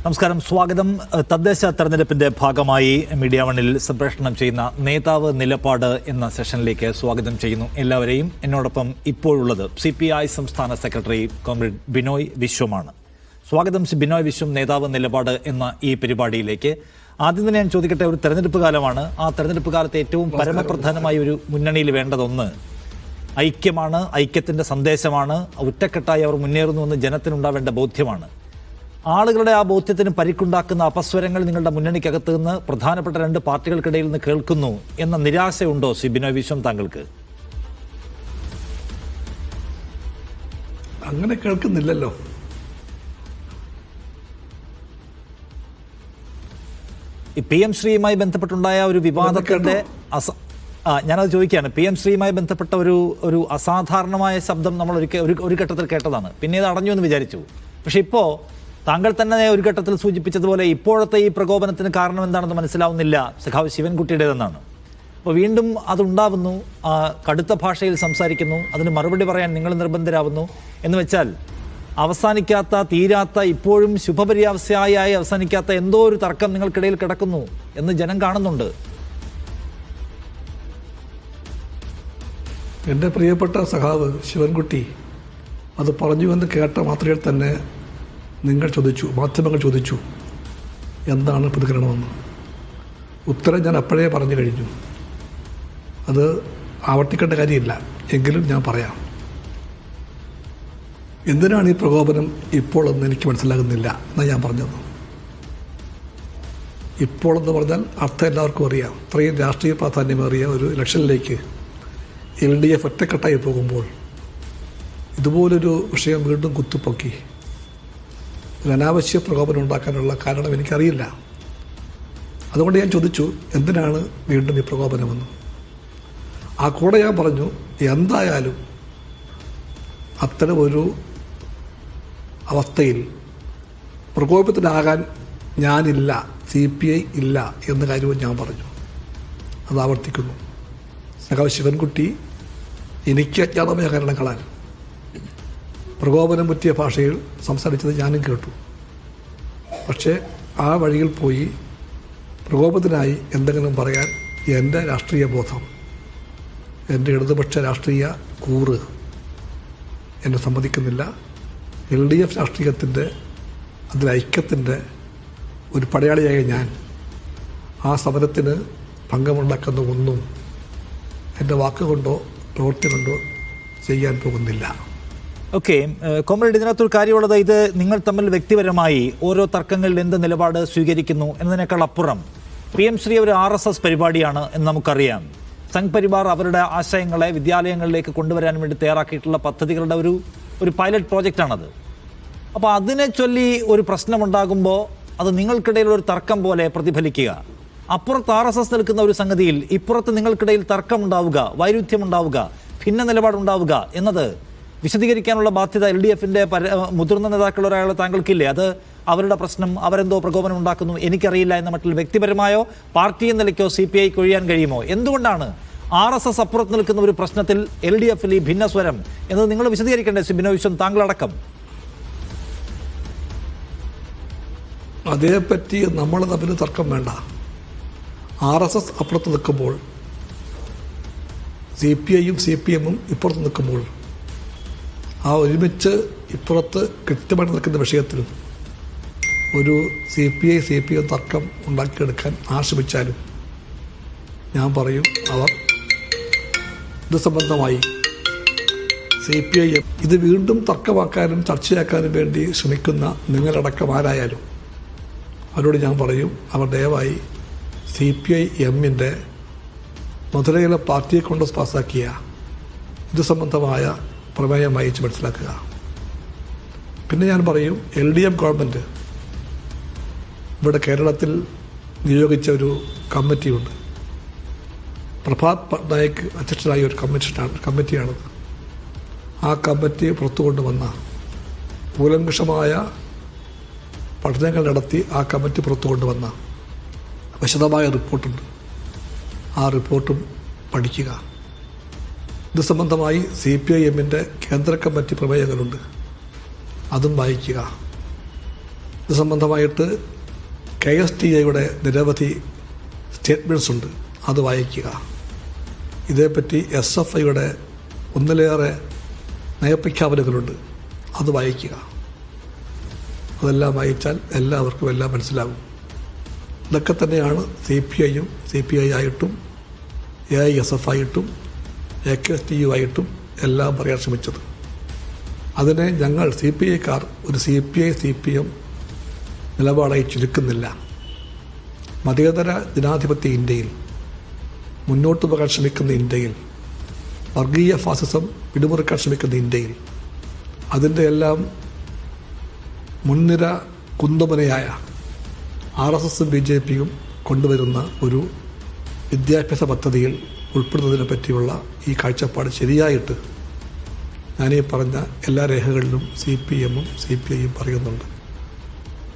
നമസ്കാരം, സ്വാഗതം. തദ്ദേശ തെരഞ്ഞെടുപ്പിന്റെ ഭാഗമായി മീഡിയ വണ്ണിൽ സംപ്രേഷണം ചെയ്യുന്ന നേതാവ് നിലപാട് എന്ന സെഷനിലേക്ക് സ്വാഗതം ചെയ്യുന്നു എല്ലാവരെയും. എന്നോടൊപ്പം ഇപ്പോഴുള്ളത് CPI സംസ്ഥാന സെക്രട്ടറി കോമ്രേഡ് ബിനോയ് വിശ്വമാണ്. സ്വാഗതം ബിനോയ് വിശ്വം, നേതാവ് നിലപാട് എന്ന ഈ പരിപാടിയിലേക്ക്. ആദ്യം തന്നെ ഞാൻ ചോദിക്കട്ടെ, ഒരു തെരഞ്ഞെടുപ്പ് കാലമാണ്. ആ തെരഞ്ഞെടുപ്പ് കാലത്ത് ഏറ്റവും പരമപ്രധാനമായ ഒരു മുന്നണിയിൽ വേണ്ടതൊന്ന് ഐക്യമാണ്, ഐക്യത്തിന്റെ സന്ദേശമാണ്. ഒറ്റക്കെട്ടായി അവർ മുന്നേറുന്നുവെന്ന് ജനത്തിനുണ്ടാവേണ്ട ബോധ്യമാണ്. ആളുകളുടെ ആ ബോധ്യത്തിന് പരിക്കുണ്ടാക്കുന്ന അപസ്വരങ്ങൾ നിങ്ങളുടെ മുന്നണിക്കകത്ത് നിന്ന് പ്രധാനപ്പെട്ട രണ്ട് പാർട്ടികൾക്കിടയിൽ നിന്ന് കേൾക്കുന്നു എന്ന നിരാശയുണ്ടോ ബിനോയ് വിശ്വം താങ്കൾക്ക്? അങ്ങനെ കേൾക്കുന്നില്ലല്ലോ. ഈ PM ശ്രീയുമായി ബന്ധപ്പെട്ടുണ്ടായ ഒരു വിവാദത്തിന്റെ ഞാനത് ചോദിക്കുകയാണ്. PM ശ്രീയുമായി ബന്ധപ്പെട്ട ഒരു അസാധാരണമായ ശബ്ദം നമ്മൾ ഒരു ഘട്ടത്തിൽ കേട്ടതാണ്. പിന്നെ ഇത് അടഞ്ഞു എന്ന് വിചാരിച്ചു. പക്ഷെ ഇപ്പോൾ താങ്കൾ തന്നെ ഒരു ഘട്ടത്തിൽ സൂചിപ്പിച്ചതുപോലെ ഇപ്പോഴത്തെ ഈ പ്രകോപനത്തിന് കാരണം എന്താണെന്ന് മനസ്സിലാവുന്നില്ല, സഖാവ് ശിവൻകുട്ടിയുടേതെന്നാണ്. അപ്പോൾ വീണ്ടും അതുണ്ടാവുന്നു, കടുത്ത ഭാഷയിൽ സംസാരിക്കുന്നു, അതിന് മറുപടി പറയാൻ നിങ്ങൾ നിർബന്ധരാകുന്നു. എന്ന് വെച്ചാൽ അവസാനിക്കാത്ത, തീരാത്ത, ഇപ്പോഴും ശുഭപര്യാവസ്ഥയായി അവസാനിക്കാത്ത എന്തോ ഒരു തർക്കം നിങ്ങൾക്കിടയിൽ കിടക്കുന്നു എന്ന് ജനം കാണുന്നുണ്ട്. എൻ്റെ പ്രിയപ്പെട്ട സഖാവ് ശിവൻകുട്ടി അത് പറഞ്ഞുവെന്ന് കേട്ട മാത്രയിൽ തന്നെ നിങ്ങൾ ചോദിച്ചു, മാധ്യമങ്ങൾ ചോദിച്ചു എന്താണ് പ്രതികരണമെന്ന്. ഉത്തരം ഞാൻ അപ്പോഴേ പറഞ്ഞു കഴിഞ്ഞു. അത് ആവർത്തിക്കേണ്ട കാര്യമില്ല, എങ്കിലും ഞാൻ പറയാം. എന്തിനാണ് ഈ പ്രകോപനം ഇപ്പോഴെന്ന് എനിക്ക് മനസ്സിലാകുന്നില്ല എന്നാണ് ഞാൻ പറഞ്ഞത്. ഇപ്പോഴെന്ന് പറഞ്ഞാൽ അർത്ഥം എല്ലാവർക്കും അറിയാം. ഇത്രയും രാഷ്ട്രീയ പ്രാധാന്യമേറിയ ഒരു ഇലക്ഷനിലേക്ക് LDF ഒറ്റക്കെട്ടായി പോകുമ്പോൾ ഇതുപോലൊരു വിഷയം വീണ്ടും കുത്തിപ്പൊക്കി ഒരു അനാവശ്യ പ്രകോപനം ഉണ്ടാക്കാനുള്ള കാരണം എനിക്കറിയില്ല. അതുകൊണ്ട് ഞാൻ ചോദിച്ചു എന്തിനാണ് വീണ്ടും ഈ പ്രകോപനമെന്ന്. ആ കൂടെ ഞാൻ പറഞ്ഞു എന്തായാലും അത്തരം ഒരു അവസ്ഥയിൽ പ്രകോപനത്തിലാകാൻ ഞാനില്ല, CPI ഇല്ല എന്ന കാര്യവും ഞാൻ പറഞ്ഞു. അത് ആവർത്തിക്കുന്നു. സഖാവ് ശിവൻകുട്ടി എനിക്ക് അജ്ഞാതമായ കാരണങ്ങളാൽ പ്രകോപനം പറ്റിയ ഭാഷയിൽ സംസാരിച്ചത് ഞാനും കേട്ടു. പക്ഷേ ആ വഴിയിൽ പോയി പ്രകോപത്തിനായി എന്തെങ്കിലും പറയാൻ എൻ്റെ രാഷ്ട്രീയ ബോധം, എൻ്റെ ഇടതുപക്ഷ രാഷ്ട്രീയ കൂറ് എന്നെ സമ്മതിക്കുന്നില്ല. LDF രാഷ്ട്രീയത്തിൻ്റെ, അതിൽ ഐക്യത്തിൻ്റെ ഒരു പടയാളിയായ ഞാൻ ആ സമരത്തിന് ഭംഗമുണ്ടാക്കുന്ന ഒന്നും എൻ്റെ വാക്കുകൊണ്ടോ പ്രവൃത്തി കൊണ്ടോ ചെയ്യാൻ പോകുന്നില്ല. ഓക്കെ, കോമ്രേഡ്, ഇതിനകത്തൊരു കാര്യമുള്ളത്, ഇത് നിങ്ങൾ തമ്മിൽ വ്യക്തിപരമായി ഓരോ തർക്കങ്ങളിൽ എന്ത് നിലപാട് സ്വീകരിക്കുന്നു എന്നതിനേക്കാൾ അപ്പുറം PM ശ്രീ ഒരു RSS പരിപാടിയാണ് എന്ന് നമുക്കറിയാം. സംഘ് പരിവാർ അവരുടെ ആശയങ്ങളെ വിദ്യാലയങ്ങളിലേക്ക് കൊണ്ടുവരാൻ വേണ്ടി തയ്യാറാക്കിയിട്ടുള്ള പദ്ധതികളുടെ ഒരു പൈലറ്റ് പ്രോജക്റ്റാണത്. അപ്പോൾ അതിനെ ചൊല്ലി ഒരു പ്രശ്നമുണ്ടാകുമ്പോൾ അത് നിങ്ങൾക്കിടയിൽ ഒരു തർക്കം പോലെ പ്രതിഫലിക്കുക, അപ്പുറത്ത് RSS നിൽക്കുന്ന ഒരു സംഗതിയിൽ ഇപ്പുറത്ത് നിങ്ങൾക്കിടയിൽ തർക്കമുണ്ടാവുക, വൈരുദ്ധ്യമുണ്ടാവുക, ഭിന്ന നിലപാടുണ്ടാവുക എന്നത് വിശദീകരിക്കാനുള്ള ബാധ്യത LDFന്റെ മുതിർന്ന നേതാക്കളുടെ ഒരാൾ താങ്കൾക്കില്ലേ? അത് അവരുടെ പ്രശ്നം, അവരെന്തോ പ്രകോപനം ഉണ്ടാക്കുന്നു, എനിക്കറിയില്ല എന്ന മട്ടിൽ വ്യക്തിപരമായോ പാർട്ടി എന്ന നിലയ്ക്കോ CPIക്ക് ഒഴിയാൻ കഴിയുമോ? എന്തുകൊണ്ടാണ് RSS അപ്പുറത്ത് നിൽക്കുന്ന ഒരു പ്രശ്നത്തിൽ LDFൽ ഈ ഭിന്നസ്വരം എന്നത് നിങ്ങൾ വിശദീകരിക്കേണ്ടേ ബിനോയ് വിശ്വം, താങ്കളടക്കം? അതേപ്പറ്റി നമ്മൾ തമ്മിൽ തർക്കം വേണ്ട. RSS അപ്പുറത്ത് നിൽക്കുമ്പോൾ CPIയും CPMും ഇപ്പുറത്ത് നിൽക്കുമ്പോൾ ആ ഒരുമിച്ച് ഇപ്പുറത്ത് കൃത്യമായിട്ട് നിൽക്കുന്ന വിഷയത്തിൽ ഒരു CPI-CPM തർക്കം ഉണ്ടാക്കിയെടുക്കാൻ ആശ്രമിച്ചാലും ഞാൻ പറയും അവർ ഇത് സംബന്ധമായി CPIM ഇത് വീണ്ടും തർക്കമാക്കാനും ചർച്ചയാക്കാനും വേണ്ടി ശ്രമിക്കുന്ന നിങ്ങളടക്കം ആരായാലും അവരോട് ഞാൻ പറയും അവർ ദയവായി CPIMന്റെ മധുരയിലെ പാർട്ടിയെ കൊണ്ട് പാസാക്കിയ ഇത് സംബന്ധമായ പ്രമേയം വായിച്ച് മനസ്സിലാക്കുക. പിന്നെ ഞാൻ പറയും LDF ഗവൺമെൻറ് ഇവിടെ കേരളത്തിൽ നിയോഗിച്ച ഒരു കമ്മിറ്റിയുണ്ട്. പ്രഭാത് പട്നായിക് അധ്യക്ഷനായ ഒരു കമ്മിറ്റിയാണത്. ആ കമ്മിറ്റി പുറത്തു കൊണ്ടുവന്ന കൂലങ്കഷമായ പഠനങ്ങൾ നടത്തി ആ കമ്മിറ്റി പുറത്തു കൊണ്ടുവന്ന വിശദമായ റിപ്പോർട്ടുണ്ട്. ആ റിപ്പോർട്ടും പഠിക്കുക. ഇത് സംബന്ധമായി CPIMന്റെ കേന്ദ്ര കമ്മിറ്റി പ്രമേയങ്ങളുണ്ട്, അതും വായിക്കുക. ഇത് സംബന്ധമായിട്ട് KSTAയുടെ നിരവധി സ്റ്റേറ്റ്മെൻറ്റ്സ് ഉണ്ട്, അത് വായിക്കുക. ഇതേപ്പറ്റി SFIയുടെ ഒന്നിലേറെ നയപ്രഖ്യാപനങ്ങളുണ്ട്, അത് വായിക്കുക. അതെല്ലാം വായിച്ചാൽ എല്ലാവർക്കും എല്ലാം മനസ്സിലാകും. ഇതൊക്കെ തന്നെയാണ് CPIയും CPI ആയിട്ടും AISF ആയിട്ടും AKSTU ആയിട്ടും എല്ലാം പറയാൻ ശ്രമിച്ചത്. അതിനെ ഞങ്ങൾ CPIക്കാർ ഒരു CPI CPM നിലപാടായി ചുരുക്കുന്നില്ല. മതേതര ജനാധിപത്യ ഇന്ത്യയിൽ മുന്നോട്ട് പോകാൻ ശ്രമിക്കുന്ന ഇന്ത്യയിൽ, വർഗീയ ഫാസിസം പിടിമുറുക്കാൻ ശ്രമിക്കുന്ന ഇന്ത്യയിൽ, അതിൻ്റെ എല്ലാം മുൻനിര കുന്തമുനയായ RSSും BJPയും കൊണ്ടുവരുന്ന ഒരു വിദ്യാഭ്യാസ പദ്ധതിയിൽ ഉൾപ്പെടുന്നതിനെ പറ്റിയുള്ള ഈ കാഴ്ചപ്പാട് ശരിയായിട്ട് ഞാനീ പറഞ്ഞ എല്ലാ രേഖകളിലും CPMും CPIയും പറയുന്നുണ്ട്.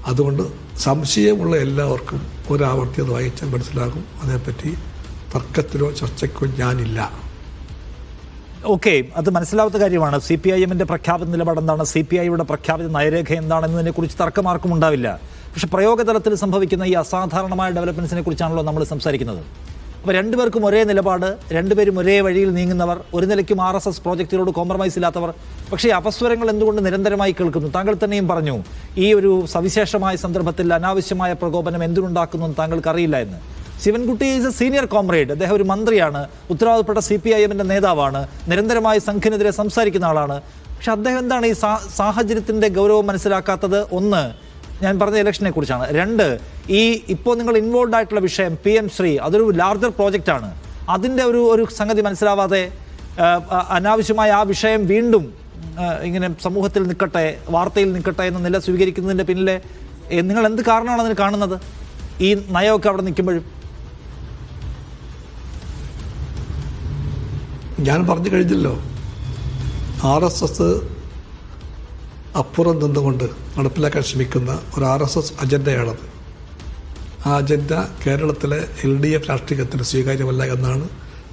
അതുകൊണ്ട് സംശയമുള്ള എല്ലാവർക്കും ഒരാവർത്തി അത് വായിച്ചാൽ മനസ്സിലാകും. അതേപ്പറ്റി തർക്കത്തിലോ ചർച്ചയ്ക്കോ ഞാനില്ല. ഓക്കെ, അത് മനസ്സിലാവാത്ത കാര്യമാണ്. CPIMന്റെ പ്രഖ്യാപിത നിലപാട് എന്താണ്, CPIയുടെ പ്രഖ്യാപിത നയരേഖ എന്താണെന്നതിനെ കുറിച്ച് തർക്കമാർക്കും ഉണ്ടാവില്ല. പക്ഷെ പ്രയോഗതലത്തിൽ സംഭവിക്കുന്ന ഈ അസാധാരണമായ ഡെവലപ്മെൻറ്റ്സിനെ കുറിച്ചാണല്ലോ നമ്മൾ സംസാരിക്കുന്നത്. അപ്പോൾ രണ്ടുപേർക്കും ഒരേ നിലപാട്, രണ്ടുപേരും ഒരേ വഴിയിൽ നീങ്ങുന്നവർ, ഒരു നിലയ്ക്കും RSS പ്രോജക്റ്റുകളോട് കോംപ്രമൈസ് ഇല്ലാത്തവർ. പക്ഷേ അപസ്വരങ്ങൾ എന്തുകൊണ്ട് നിരന്തരമായി കേൾക്കുന്നു? താങ്കൾ തന്നെയും പറഞ്ഞു, ഈ ഒരു സവിശേഷമായ സന്ദർഭത്തിൽ അനാവശ്യമായ പ്രകോപനം എന്തിനുണ്ടാക്കുന്നു എന്ന് താങ്കൾക്ക് അറിയില്ല എന്ന്. Sivankutty is A senior comrade, അദ്ദേഹം ഒരു മന്ത്രിയാണ്, ഉത്തരവാദപ്പെട്ട CPIMന്റെ നേതാവാണ്, നിരന്തരമായി സംഘിനെതിരെ സംസാരിക്കുന്ന ആളാണ്. പക്ഷെ അദ്ദേഹം എന്താണ് ഈ സാഹചര്യത്തിൻ്റെ ഗൗരവം മനസ്സിലാക്കാത്തത്? ഒന്ന്, ഞാൻ പറഞ്ഞ ഇലക്ഷനെ കുറിച്ചാണ്. രണ്ട്, ഈ ഇപ്പോൾ നിങ്ങൾ ഇൻവോൾവ് ആയിട്ടുള്ള വിഷയം PM ശ്രീ, അതൊരു ലാർജർ പ്രോജക്റ്റാണ്. അതിൻ്റെ ഒരു സംഗതി മനസ്സിലാവാതെ അനാവശ്യമായ ആ വിഷയം വീണ്ടും ഇങ്ങനെ സമൂഹത്തിൽ നിൽക്കട്ടെ, വാർത്തയിൽ നിൽക്കട്ടെ എന്ന നില സ്വീകരിക്കുന്നതിൻ്റെ പിന്നിലെ നിങ്ങൾ എന്ത് കാരണമാണ് അതിന് കാണുന്നത്? ഈ നയമൊക്കെ അവിടെ നിൽക്കുമ്പോഴും ഞാൻ പറഞ്ഞു കഴിഞ്ഞല്ലോ, RSS അപ്പുറം നിന്നുകൊണ്ട് നടപ്പിലാക്കാൻ ശ്രമിക്കുന്ന ഒരു RSS അജണ്ടയാണത്. ആ അജണ്ട കേരളത്തിലെ LDF രാഷ്ട്രീയത്തിന് സ്വീകാര്യമല്ല എന്നാണ്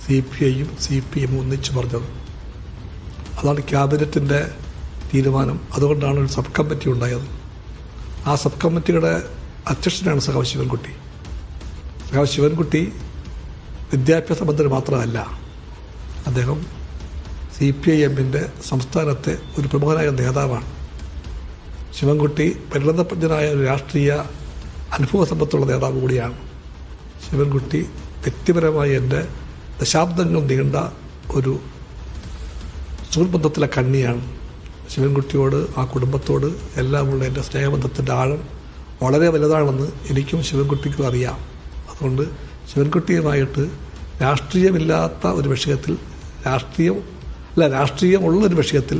CPIയും CPMും ഒന്നിച്ച് പറഞ്ഞത്. അതാണ് ക്യാബിനറ്റിൻ്റെ തീരുമാനം. അതുകൊണ്ടാണ് ഒരു സബ് കമ്മിറ്റി ഉണ്ടായത്. ആ സബ് കമ്മിറ്റിയുടെ അധ്യക്ഷനാണ് സഖാവ് ശിവൻകുട്ടി. സഖാവ് ശിവൻകുട്ടി വിദ്യാഭ്യാസ മന്ത്രി മാത്രമല്ല, അദ്ദേഹം CPIMന്റെ സംസ്ഥാനത്തെ ഒരു പ്രമുഖനായ നേതാവാണ്. ശിവൻകുട്ടി പരിണതപ്രജ്ഞനായ ഒരു രാഷ്ട്രീയ അനുഭവ സമ്പത്തുള്ള നേതാവ് കൂടിയാണ്. ശിവൻകുട്ടി വ്യക്തിപരമായി എൻ്റെ ദശാബ്ദങ്ങൾ നീണ്ട ഒരു സുഹൃത്ബന്ധത്തിലെ കണ്ണിയാണ്. ശിവൻകുട്ടിയോട്, ആ കുടുംബത്തോട് എല്ലാമുള്ള എൻ്റെ സ്നേഹബന്ധത്തിൻ്റെ ആഴം വളരെ വലുതാണെന്ന് എനിക്കും ശിവൻകുട്ടിക്കും അറിയാം. അതുകൊണ്ട് ശിവൻകുട്ടിയുമായിട്ട് രാഷ്ട്രീയമില്ലാത്ത ഒരു വിഷയത്തിൽ, രാഷ്ട്രീയമുള്ളൊരു വിഷയത്തിൽ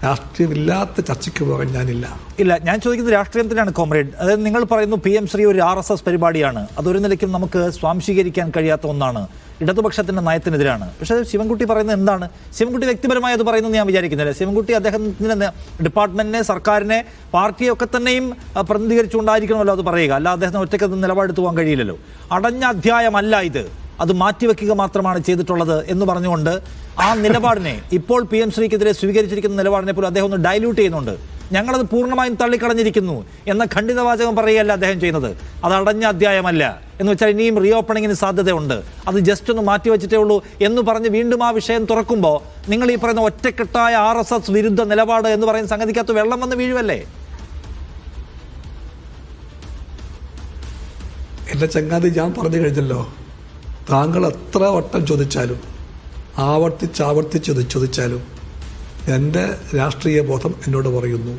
രാഷ്ട്രീയമില്ലാത്ത ചർച്ചയ്ക്ക് പോകാൻ ഞാനില്ല. ഇല്ല, ഞാൻ ചോദിക്കുന്നത് രാഷ്ട്രീയത്തിലാണ് കോമ്രേഡ്. അതായത് നിങ്ങൾ പറയുന്നു PM ശ്രീ ഒരു RSS പരിപാടിയാണ്, അതൊരു നിലയ്ക്കും നമുക്ക് സ്വാംശീകരിക്കാൻ കഴിയാത്ത ഒന്നാണ്, ഇടതുപക്ഷത്തിൻ്റെ നയത്തിനെതിരാണ്. പക്ഷേ ശിവൻകുട്ടി പറയുന്നത് എന്താണ്? ശിവൻകുട്ടി വ്യക്തിപരമായി അത് പറയുന്നത് ഞാൻ വിചാരിക്കുന്നില്ല. ശിവൻകുട്ടി അദ്ദേഹത്തിൻ്റെ ഡിപ്പാർട്ട്മെൻറ്റിനെ, സർക്കാരിനെ, പാർട്ടിയൊക്കെ തന്നെയും പ്രതിനിധീകരിച്ചുകൊണ്ടായിരിക്കണമല്ലോ അത് പറയുക. അല്ല അദ്ദേഹത്തിന് ഒറ്റയ്ക്ക് നിലപാടെടുത്ത് പോകാൻ കഴിയില്ലല്ലോ. അടഞ്ഞ അധ്യായമല്ല ഇത്, അത് മാറ്റിവെക്കുക മാത്രമാണ് ചെയ്തിട്ടുള്ളത് എന്ന് പറഞ്ഞുകൊണ്ട് ആ നിലപാടിനെ, ഇപ്പോൾ PM ശ്രീക്കെതിരെ സ്വീകരിച്ചിരിക്കുന്ന നിലപാടിനെ പോലും അദ്ദേഹം ഒന്ന് ഡൈല്യൂട്ട് ചെയ്യുന്നുണ്ട്. ഞങ്ങളത് പൂർണ്ണമായും തള്ളിക്കളഞ്ഞിരിക്കുന്നു എന്ന ഖണ്ഡിതവാചകം പറയുകയല്ല അദ്ദേഹം ചെയ്യുന്നത്. അത് അടഞ്ഞ അധ്യായമല്ല എന്ന് വെച്ചാൽ ഇനിയും റീ ഓപ്പണിങ്ങിന് സാധ്യതയുണ്ട്, അത് ജസ്റ്റ് ഒന്ന് മാറ്റിവെച്ചിട്ടേ ഉള്ളൂ എന്ന് പറഞ്ഞ് വീണ്ടും ആ വിഷയം തുറക്കുമ്പോൾ നിങ്ങൾ ഈ പറയുന്ന ഒറ്റക്കെട്ടായ RSS വിരുദ്ധ നിലപാട് എന്ന് പറയുന്ന സംഗതിക്കകത്ത് വെള്ളം വന്ന് വീഴുവല്ലേ? എൻ്റെ ചങ്ങാതി, ഞാൻ പറഞ്ഞു കഴിഞ്ഞല്ലോ, താങ്കൾ എത്ര വട്ടം ചോദിച്ചാലും, ആവർത്തിച്ച് ചോദിച്ചാലും എൻ്റെ രാഷ്ട്രീയ ബോധം എന്നോട് പറയുന്നു,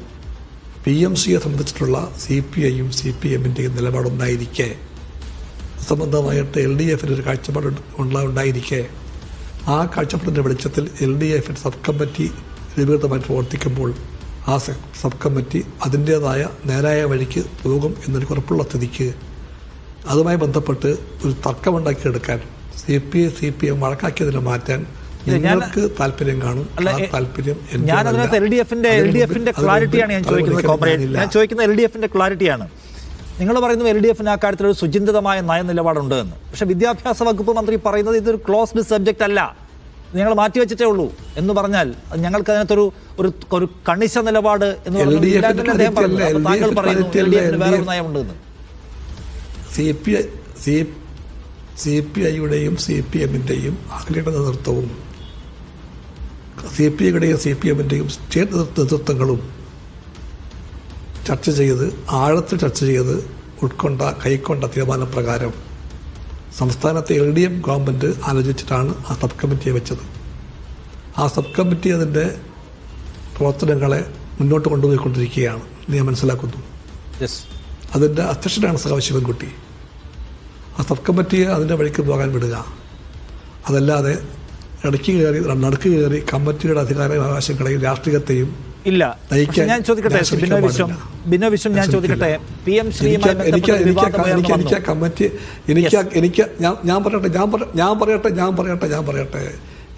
PMCയെ സംബന്ധിച്ചിട്ടുള്ള CPIയും CPMൻ്റെയും നിലപാടുണ്ടായിരിക്കെ, സംബന്ധമായിട്ട് LDFൻ്റെ ഒരു കാഴ്ചപ്പാട് ഉണ്ടായിരിക്കെ, ആ കാഴ്ചപ്പാടിൻ്റെ വെളിച്ചത്തിൽ LDF സബ് കമ്മിറ്റി രൂപീകൃതമായി പ്രവർത്തിക്കുമ്പോൾ ആ സബ് കമ്മിറ്റി അതിൻ്റേതായ നേരായ വഴിക്ക് പോകും എന്നൊരു ഉറപ്പുള്ള സ്ഥിതിക്ക് അതുമായി ബന്ധപ്പെട്ട് ഒരു തർക്കമുണ്ടാക്കിയെടുക്കാൻ CPM വഴക്കാക്കിയതിനെ മാറ്റാൻ നിങ്ങൾക്ക് താല്പര്യം കാണും. താല്പര്യം LDFന്റെ ക്ലാരിറ്റിയാണ് ഞാൻ ചോദിക്കുന്നത് കോമ്രേഡ്. ഞാൻ ചോദിക്കുന്ന LDFന്റെ ക്ലാരിറ്റിയാണ്. നിങ്ങൾ പറയുന്നത് LDFന് ആ കാര്യത്തിൽ ഒരു സുചിന്തിതമായ നയനിലപാടുണ്ട് എന്ന്. പക്ഷേ വിദ്യാഭ്യാസ വകുപ്പ് മന്ത്രി പറയുന്നത് ഇതൊരു ക്ലോസ്ഡ് സബ്ജക്റ്റ് അല്ല, ഞങ്ങൾ മാറ്റിവെച്ചിട്ടേ ഉള്ളൂ എന്ന് പറഞ്ഞാൽ ഞങ്ങൾക്ക് അതിനകത്തൊരു ഒരു കണിശ നിലപാട് എന്ന് പറഞ്ഞാൽ അദ്ദേഹം പറഞ്ഞു. അപ്പോൾ താങ്കൾ പറയുന്നു LDF വേറെ ഒരു നയമുണ്ടെന്ന്. CPI-യുടെയും CPM-ന്റെയും അഖിലേന്ത്യാ നേതൃത്വവും CPI-യുടെയും CPM-ന്റെയും സ്റ്റേറ്റ് നേതൃത്വങ്ങളും ചർച്ച ചെയ്ത് ആഴത്തിൽ ചർച്ച ചെയ്ത് കൈക്കൊണ്ട തീരുമാനപ്രകാരം സംസ്ഥാനത്തെ LDF ഗവൺമെൻറ് ആലോചിച്ചിട്ടാണ് ആ സബ് കമ്മിറ്റിയെ വെച്ചത്. ആ സബ് കമ്മിറ്റി അതിൻ്റെ പ്രവർത്തനങ്ങളെ മുന്നോട്ട് കൊണ്ടുപോയിക്കൊണ്ടിരിക്കുകയാണ് എന്ന് ഞാൻ മനസ്സിലാക്കുന്നു. അതിൻ്റെ അധ്യക്ഷനാണ് സഖാവ് ശിവൻകുട്ടി. ആ സബ് കമ്മിറ്റിയെ അതിൻ്റെ വഴിക്ക് പോകാൻ വിടുക, അതല്ലാതെ നടുക്ക് കയറി കമ്മിറ്റിയുടെ അധികാരാവകാശങ്ങളെയും രാഷ്ട്രീയത്തെയും ഇല്ല. ഞാൻ ചോദിക്കട്ടെ ബിനോ വിശ്വം, ഞാൻ ചോദിക്കട്ടെ, PM ശ്രീയുമായി എനിക്ക് കമ്മിറ്റി ഞാൻ പറയട്ടെ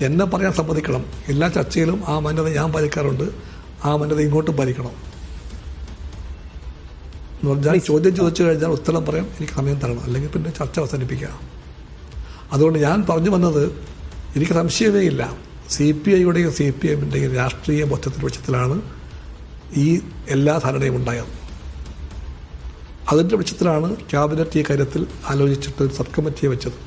എന്നെ പറയാൻ സമ്മതിക്കണം. എല്ലാ ചർച്ചയിലും ആ മാന്യത ഞാൻ പാലിക്കാറുണ്ട്, ആ മാന്യത ഇങ്ങോട്ടും പാലിക്കണം എന്ന് പറഞ്ഞാൽ ചോദ്യം ചോദിച്ചു കഴിഞ്ഞാൽ ഉത്തരം പറയാൻ എനിക്ക് സമയം തരണം, അല്ലെങ്കിൽ പിന്നെ ചർച്ച അവസാനിപ്പിക്കുക. അതുകൊണ്ട് ഞാൻ പറഞ്ഞു വന്നത്, എനിക്ക് സംശയമേ ഇല്ല CPI-യുടെയും CPM-ന്റെയും രാഷ്ട്രീയ മൊത്തത്തിൻ്റെ വെളിച്ചത്തിലാണ് ഈ എല്ലാ ധാരണയും ഉണ്ടായത്. അതിൻ്റെ വെളിച്ചത്തിലാണ് ക്യാബിനറ്റ് ഈ കാര്യത്തിൽ ആലോചിച്ചിട്ട് സബ് കമ്മിറ്റിയെ വെച്ചത്.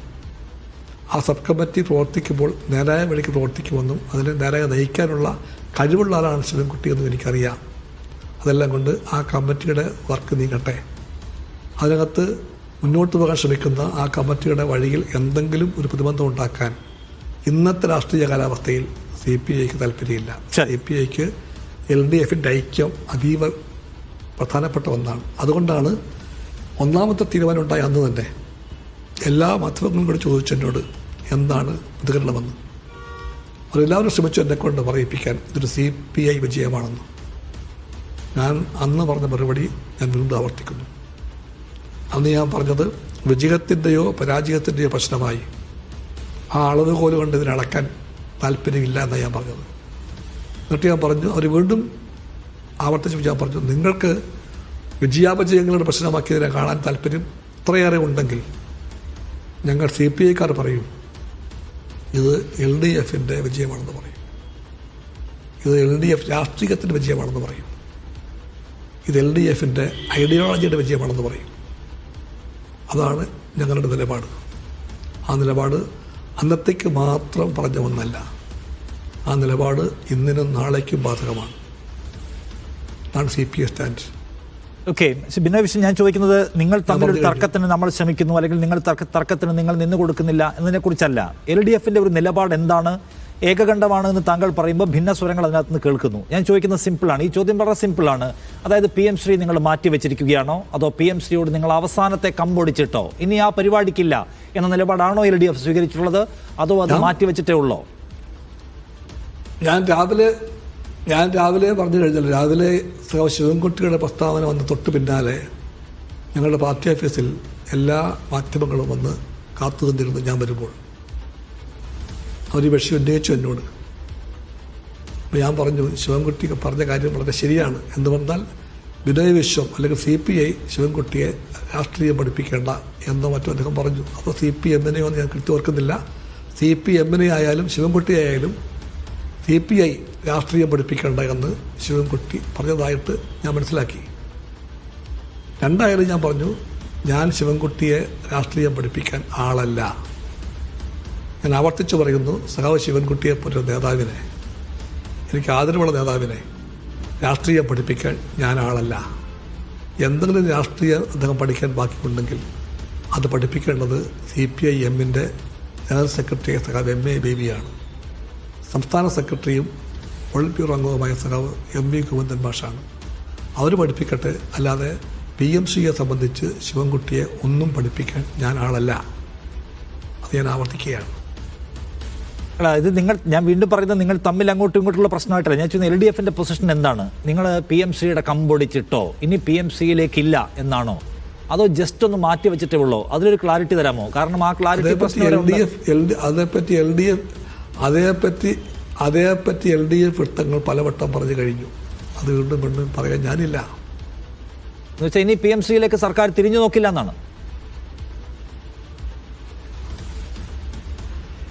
ആ സബ് കമ്മിറ്റി പ്രവർത്തിക്കുമ്പോൾ നേരായ വഴിക്ക് പ്രവർത്തിക്കുമെന്നും അതിനെ നേരായ നയിക്കാനുള്ള കഴിവുള്ള ആളാണ് ശിവൻകുട്ടി എന്നും എനിക്കറിയാം. അതെല്ലാം കൊണ്ട് ആ കമ്മിറ്റിയുടെ വർക്ക് നീങ്ങട്ടെ. അതിനകത്ത് മുന്നോട്ട് പോകാൻ ശ്രമിക്കുന്ന ആ കമ്മിറ്റിയുടെ വഴിയിൽ എന്തെങ്കിലും ഒരു പ്രതിബന്ധം ഉണ്ടാക്കാൻ ഇന്നത്തെ രാഷ്ട്രീയ കാലാവസ്ഥയിൽ CPI-ക്ക് താല്പര്യമില്ല. CPI-ക്ക് LDF-ന്റെ ഐക്യം അതീവ പ്രധാനപ്പെട്ട ഒന്നാണ്. അതുകൊണ്ടാണ് ഒന്നാമത്തെ തീരുമാനം ഉണ്ടായ അന്ന് തന്നെ എല്ലാ മാധ്യമങ്ങളും കൂടി ചോദിച്ചു എന്നോട് എന്താണ് പ്രതികരണമെന്ന്. അവരെല്ലാവരും ശ്രമിച്ചു എന്നെക്കൊണ്ട് പറയിപ്പിക്കാൻ ഇതൊരു CPI വിജയമാണെന്ന്. ഞാൻ അന്ന് പറഞ്ഞ മറുപടി ഞാൻ വീണ്ടും ആവർത്തിക്കുന്നു. അന്ന് ഞാൻ പറഞ്ഞത് വിജയത്തിൻ്റെയോ പരാജയത്തിൻ്റെയോ പ്രശ്നമായി ആ അളവുകോല് കൊണ്ട് ഇതിനളക്കാൻ താല്പര്യമില്ല എന്നാണ് ഞാൻ പറഞ്ഞത്. എന്നിട്ട് ഞാൻ പറഞ്ഞു, അവർ വീണ്ടും ആവർത്തിച്ച് ഞാൻ പറഞ്ഞു, നിങ്ങൾക്ക് വിജയാപജയങ്ങളുടെ പ്രശ്നമാക്കിയതിനെ കാണാൻ താല്പര്യം ഇത്രയേറെ ഉണ്ടെങ്കിൽ ഞങ്ങൾ CPI-ക്കാർ പറയും ഇത് LDF-ന്റെ വിജയമാണെന്ന് പറയും, ഇത് LDF രാഷ്ട്രീയത്തിൻ്റെ വിജയമാണെന്ന് പറയും, ഇത് LDF-ന്റെ ഐഡിയോളജിയുടെ വിജയമാണെന്ന് പറയും. അതാണ് ഞങ്ങളുടെ നിലപാട്. ആ നിലപാട് അന്നത്തേക്ക് മാത്രം പറഞ്ഞ ഒന്നല്ല, ആ നിലപാട് ഇന്നിനും നാളേക്കും ബാധകമാണ്. അതാണ് CPI stand. Okay, Binoy Viswam, ഞാൻ ചോദിക്കുന്നത് നിങ്ങൾ തമ്മിലൊരു തർക്കത്തിന് നമ്മൾ ശ്രമിക്കുന്നു, അല്ലെങ്കിൽ നിങ്ങൾ തർക്കത്തിന് നിങ്ങൾ നിന്നു കൊടുക്കുന്നില്ല എന്നതിനെക്കുറിച്ചല്ല. LDF-ന്റെ ഒരു നിലപാട് എന്താണ്, ഏകകണ്ഠമാണ് എന്ന് താങ്കൾ പറയുമ്പോൾ ഭിന്ന സ്വരങ്ങൾ അതിനകത്ത് നിന്ന് കേൾക്കുന്നു. ഞാൻ ചോദിക്കുന്നത് സിമ്പിളാണ്, ഈ ചോദ്യം വളരെ സിമ്പിളാണ്. അതായത് PM ശ്രീ നിങ്ങൾ മാറ്റി വെച്ചിരിക്കുകയാണോ, അതോ PM ശ്രീയോട് നിങ്ങൾ അവസാനത്തെ കമ്പൊടിച്ചിട്ടോ ഇനി ആ പരിപാടിക്കില്ല എന്ന നിലപാടാണോ LDF സ്വീകരിച്ചിട്ടുള്ളത്, അതോ അത് മാറ്റിവെച്ചിട്ടേ ഉള്ളോ? ഞാൻ രാവിലെ പറഞ്ഞു കഴിഞ്ഞല്ലോ, രാവിലെ ശിവൻകുട്ടിയുടെ പ്രസ്താവന വന്ന് തൊട്ട് പിന്നാലെ ഞങ്ങളുടെ പാർട്ടി ഓഫീസിൽ എല്ലാ മാധ്യമങ്ങളും വന്ന് കാത്തു നിന്നിരുന്നു. ഞാൻ വരുമ്പോൾ അവർ ഈ വിഷയം ഉന്നയിച്ചു എന്നോട്. അപ്പോൾ ഞാൻ പറഞ്ഞു, ശിവൻകുട്ടി പറഞ്ഞ കാര്യം വളരെ ശരിയാണ് എന്ന് പറഞ്ഞാൽ ബിനോയ് വിശ്വം അല്ലെങ്കിൽ CPI ശിവൻകുട്ടിയെ രാഷ്ട്രീയം പഠിപ്പിക്കേണ്ട എന്നോ മറ്റോ അദ്ദേഹം പറഞ്ഞു. അപ്പോൾ CPM-നെയോ എന്ന് ഞാൻ കൃത്യം ഓർക്കുന്നില്ല, CPM-നെ ആയാലും ശിവൻകുട്ടി ആയാലും CPI രാഷ്ട്രീയം പഠിപ്പിക്കേണ്ട എന്ന് ശിവൻകുട്ടി പറഞ്ഞതായിട്ട് ഞാൻ മനസ്സിലാക്കി. രണ്ടായാലും ഞാൻ പറഞ്ഞു, ഞാൻ ശിവൻകുട്ടിയെ രാഷ്ട്രീയം പഠിപ്പിക്കാൻ ആളല്ല. ഞാൻ ആവർത്തിച്ച് പറയുന്നു, സഖാവ് ശിവൻകുട്ടിയെ പോലെ നേതാവിനെ, എനിക്ക് ആദരവുള്ള നേതാവിനെ രാഷ്ട്രീയം പഠിപ്പിക്കാൻ ഞാൻ ആളല്ല. എന്തെങ്കിലും രാഷ്ട്രീയം അദ്ദേഹം പഠിക്കാൻ ബാക്കിയുണ്ടെങ്കിൽ അത് പഠിപ്പിക്കേണ്ടത് CPI-M-ന്റെ ജനറൽ സെക്രട്ടറി സഖാവ് MA ബേബിയാണ്. സംസ്ഥാന സെക്രട്ടറിയും പൊളിറ്റ് ബ്യൂറോ അംഗവുമായ സഖാവ് MV ഗോവിന്ദൻ മാഷാണ്. അവർ പഠിപ്പിക്കട്ടെ, അല്ലാതെ PMCയെ സംബന്ധിച്ച് ശിവൻകുട്ടിയെ ഒന്നും പഠിപ്പിക്കാൻ ഞാൻ ആളല്ല. അത് ഞാൻ ആവർത്തിക്കുകയാണ്. ഇത് ഞാൻ വീണ്ടും പറയുന്നത്, നിങ്ങൾ തമ്മിൽ അങ്ങോട്ടും ഇങ്ങോട്ടുള്ള പ്രശ്നമായിട്ടല്ല. ഞാൻ ചോദിക്കുന്നത് LDF-ന്റെ പൊസിഷൻ എന്താണ്? നിങ്ങൾ PMCയുടെ കമ്പൊടിച്ചിട്ടോ ഇനി PMCയിലേക്കില്ല എന്നാണോ, അതോ ജസ്റ്റ് ഒന്ന് മാറ്റി വെച്ചിട്ടേ ഉള്ളോ? അതിലൊരു ക്ലാരിറ്റി തരാമോ? കാരണം ആ ക്ലാരിറ്റി അതേപ്പറ്റി LDF വൃത്തങ്ങൾ പലവട്ടം പറഞ്ഞു കഴിഞ്ഞു. അത് വീണ്ടും പറയാൻ ഞാനില്ല. എന്നുവെച്ചാൽ ഇനി PMCയിലേക്ക് സർക്കാർ തിരിഞ്ഞു നോക്കില്ല എന്നാണ്.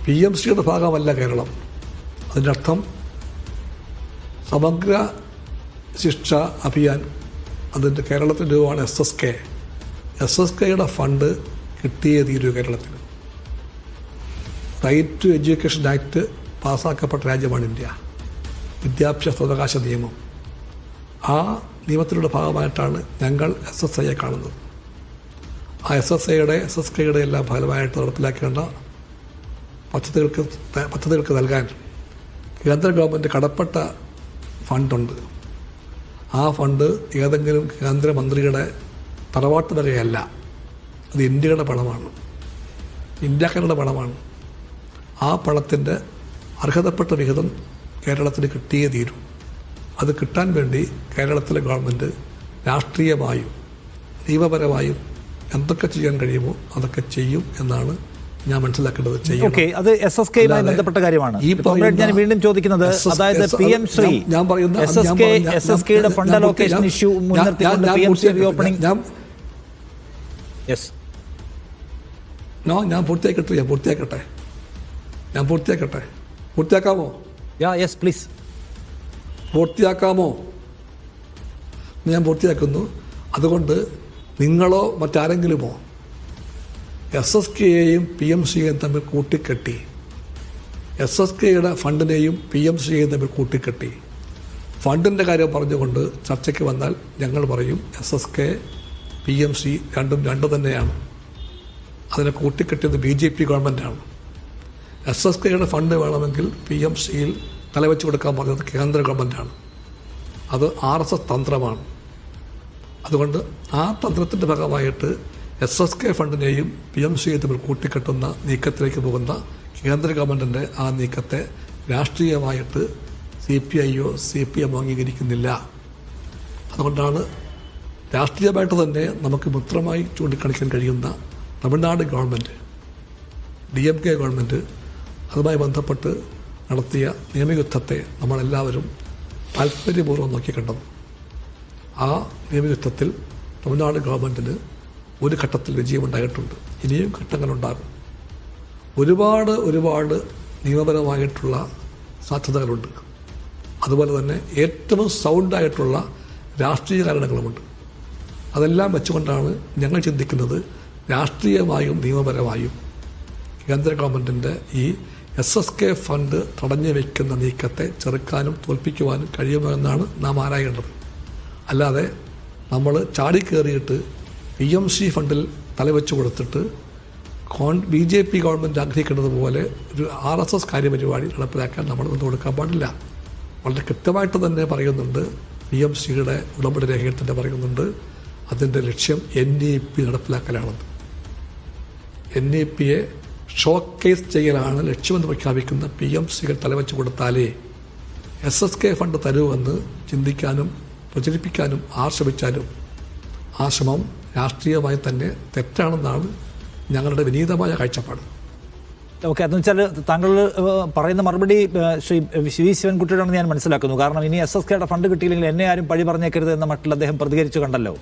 PMCയുടെ ഭാഗമല്ല കേരളം. അതിൻ്റെ അർത്ഥം സമഗ്ര ശിക്ഷ അഭിയാൻ അതിൻ്റെ കേരളത്തിൻ്റെ രൂപമാണ് SSK. SSKയുടെ ഫണ്ട് കിട്ടിയേ തീരൂ കേരളത്തിന്. റൈറ്റ് ടു എഡ്യൂക്കേഷൻ ആക്ട് പാസ്സാക്കപ്പെട്ട രാജ്യമാണ് ഇന്ത്യ. വിദ്യാഭ്യാസ അവകാശ നിയമം. ആ നിയമത്തിലുള്ള ഭാഗമായിട്ടാണ് ഞങ്ങൾ SSIയെ കാണുന്നത്. ആ SSKയുടെ എല്ലാം ഫലമായിട്ട് നടപ്പിലാക്കേണ്ട പദ്ധതികൾക്ക് നൽകാൻ കേന്ദ്ര ഗവൺമെൻറ് കടപ്പെട്ട ഫണ്ടുണ്ട്. ആ ഫണ്ട് ഏതെങ്കിലും കേന്ദ്രമന്ത്രിയുടെ തറവാട്ട് വകയല്ല. അത് ഇന്ത്യയുടെ പണമാണ്, ഇന്ത്യക്കാരുടെ പണമാണ്. ആ പണത്തിൻ്റെ അർഹതപ്പെട്ട വിഹിതം കേരളത്തിന് കിട്ടിയേ തീരൂ. അത് കിട്ടാൻ വേണ്ടി കേരളത്തിലെ ഗവൺമെൻറ് രാഷ്ട്രീയമായും നിയമപരമായും എന്തൊക്കെ ചെയ്യാൻ കഴിയുമോ അതൊക്കെ ചെയ്യും എന്നാണ് ഞാൻ മനസ്സിലാക്കേണ്ടത്. ചെയ്യും. അത് SSKയുമായി ബന്ധപ്പെട്ട കാര്യമാണ്. ഞാൻ വീണ്ടും ചോദിക്കുന്നത്, അതായത് PM ശ്രീ SSKയുടെ ഫണ്ട് അലോക്കേഷൻ ഇഷ്യൂ മുൻനിർത്തിക്കൊണ്ട് PMC റീഓപ്പണിംഗ്. ഞാൻ പൂർത്തിയാക്കട്ടെ. പൂർത്തിയാക്കാമോ? പ്ലീസ് പൂർത്തിയാക്കാമോ? ഞാൻ പൂർത്തിയാക്കുന്നു. അതുകൊണ്ട് നിങ്ങളോ മറ്റാരെങ്കിലുമോ SSKയെയും PMCയെയും തമ്മിൽ കൂട്ടിക്കെട്ടി, SSKയുടെ ഫണ്ടിനെയും PMCയെയും തമ്മിൽ കൂട്ടിക്കെട്ടി ഫണ്ടിൻ്റെ കാര്യം പറഞ്ഞുകൊണ്ട് ചർച്ചയ്ക്ക് വന്നാൽ ഞങ്ങൾ പറയും SSK PMC രണ്ടും രണ്ട് തന്നെയാണ്. അതിനെ കൂട്ടിക്കെട്ടിയത് BJP ഗവൺമെൻറ്റാണ്. SSKയുടെ ഫണ്ട് വേണമെങ്കിൽ PMCയിൽ തലവെച്ച് കൊടുക്കാൻ പറഞ്ഞത് കേന്ദ്ര ഗവൺമെൻറ്റാണ്. അത് RSS തന്ത്രമാണ്. അതുകൊണ്ട് ആ തന്ത്രത്തിൻ്റെ ഭാഗമായിട്ട് SSK ഫണ്ടിനെയും PMCയെയും തമ്മിൽ കൂട്ടിക്കെട്ടുന്ന നീക്കത്തിലേക്ക് പോകുന്ന കേന്ദ്ര ഗവൺമെൻറ്റിൻ്റെ ആ നീക്കത്തെ രാഷ്ട്രീയമായിട്ട് CPIയോ CPMോ അംഗീകരിക്കുന്നില്ല. അതുകൊണ്ടാണ് രാഷ്ട്രീയമായിട്ട് തന്നെ നമുക്ക് മിത്രമായി ചൂണ്ടിക്കാണിക്കാൻ കഴിയുന്ന തമിഴ്നാട് ഗവൺമെൻറ്, DMK ഗവൺമെൻറ് അതുമായി ബന്ധപ്പെട്ട് നടത്തിയ നിയമയുദ്ധത്തെ നമ്മളെല്ലാവരും താല്പര്യപൂർവ്വം നോക്കിക്കണ്ടത്. ആ നിയമയുദ്ധത്തിൽ തമിഴ്നാട് ഗവൺമെൻറ്റിന് ഒരു ഘട്ടത്തിൽ വിജയമുണ്ടായിട്ടുണ്ട്. ഇനിയും ഘട്ടങ്ങളുണ്ടാകും. ഒരുപാട് നിയമപരമായിട്ടുള്ള സാധ്യതകളുണ്ട്. അതുപോലെ തന്നെ ഏറ്റവും സൗണ്ടായിട്ടുള്ള രാഷ്ട്രീയ കാരണങ്ങളുമുണ്ട്. അതെല്ലാം വെച്ചുകൊണ്ടാണ് ഞങ്ങൾ ചിന്തിക്കുന്നത് രാഷ്ട്രീയമായും നിയമപരമായും കേന്ദ്ര ഗവൺമെൻറ്റിൻ്റെ ഈ SSK ഫണ്ട് തടഞ്ഞു വയ്ക്കുന്ന നീക്കത്തെ ചെറുക്കാനും തോൽപ്പിക്കുവാനും കഴിയുമെന്നാണ് നാം ആരായേണ്ടത്. അല്ലാതെ നമ്മൾ ചാടിക്കേറിയിട്ട് PMC ഫണ്ടിൽ തലവെച്ച് കൊടുത്തിട്ട് BJP ഗവൺമെൻറ് ആഗ്രഹിക്കുന്നത് പോലെ ഒരു RSS കാര്യപരിപാടി നടപ്പിലാക്കാൻ നമ്മൾ നിന്ന് കൊടുക്കാൻ പാടില്ല. വളരെ കൃത്യമായിട്ട് തന്നെ പറയുന്നുണ്ട്. PMCയുടെ ഉടമ്പടി രേഖയിൽ തന്നെ പറയുന്നുണ്ട് അതിൻ്റെ ലക്ഷ്യം NEP നടപ്പിലാക്കലാണെന്ന്. NEPയെ ഷോക്കേസ് ചെയ്യലാണ് ലക്ഷ്യമെന്ന് പ്രഖ്യാപിക്കുന്ന PMCകൾ തലവെച്ച് കൊടുത്താലേ SSK ഫണ്ട് തരുമെന്ന് ചിന്തിക്കാനും പ്രചരിപ്പിക്കാനും ആശ്രമിച്ചാലും ആ ശ്രമം രാഷ്ട്രീയമായി തന്നെ തെറ്റാണെന്നാണ് ഞങ്ങളുടെ വിനീതമായ കാഴ്ചപ്പാട്. ഓക്കെ, അതെന്ന് വെച്ചാൽ താങ്കൾ പറയുന്ന മറുപടി ശ്രീ വി ശിവൻകുട്ടിയോടാണെന്ന് ഞാൻ മനസ്സിലാക്കുന്നു. കാരണം ഇനി SSKയുടെ ഫണ്ട് കിട്ടിയില്ലെങ്കിൽ എന്നെ ആരും പഴി പറഞ്ഞേക്കരുത് എന്ന മട്ടിൽ അദ്ദേഹം പ്രതികരിച്ചു കണ്ടല്ലോ.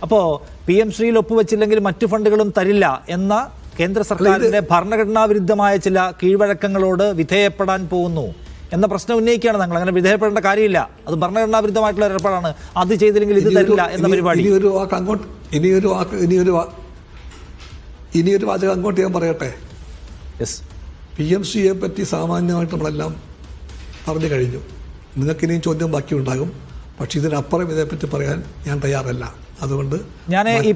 അപ്പോൾ PMCയിൽ ഒപ്പുവെച്ചില്ലെങ്കിൽ മറ്റു ഫണ്ടുകളും തരില്ല എന്ന കേന്ദ്ര സർക്കാരിൻ്റെ ഭരണഘടനാ വിരുദ്ധമായ ചില കീഴ്വഴക്കങ്ങളോട് വിധേയപ്പെടാൻ പോകുന്നു എന്ന പ്രശ്നം ഉന്നയിക്കുകയാണ് താങ്കൾ. അങ്ങനെ വിധേയപ്പെടേണ്ട കാര്യമില്ല, അത് ഭരണഘടനാ വിരുദ്ധമായിട്ടുള്ള ഏർപ്പാടാണ്. അത് ചെയ്തില്ലെങ്കിൽ ഇത് തരില്ല എന്ന പരിപാടി. ഇനിയൊരു വാചകം അങ്ങോട്ട് ഞാൻ പറയട്ടെ. PMCയെ പറ്റി സാമാന്യമായിട്ട് നമ്മളെല്ലാം പറഞ്ഞു കഴിഞ്ഞു. നിങ്ങൾക്കിനിയും ചോദ്യം ബാക്കിയുണ്ടാകും. പക്ഷെ ഇതിനപ്പുറം ഇതേപ്പറ്റി പറയാൻ ഞാൻ തയ്യാറല്ല. അതുകൊണ്ട് ഞാൻ ഈ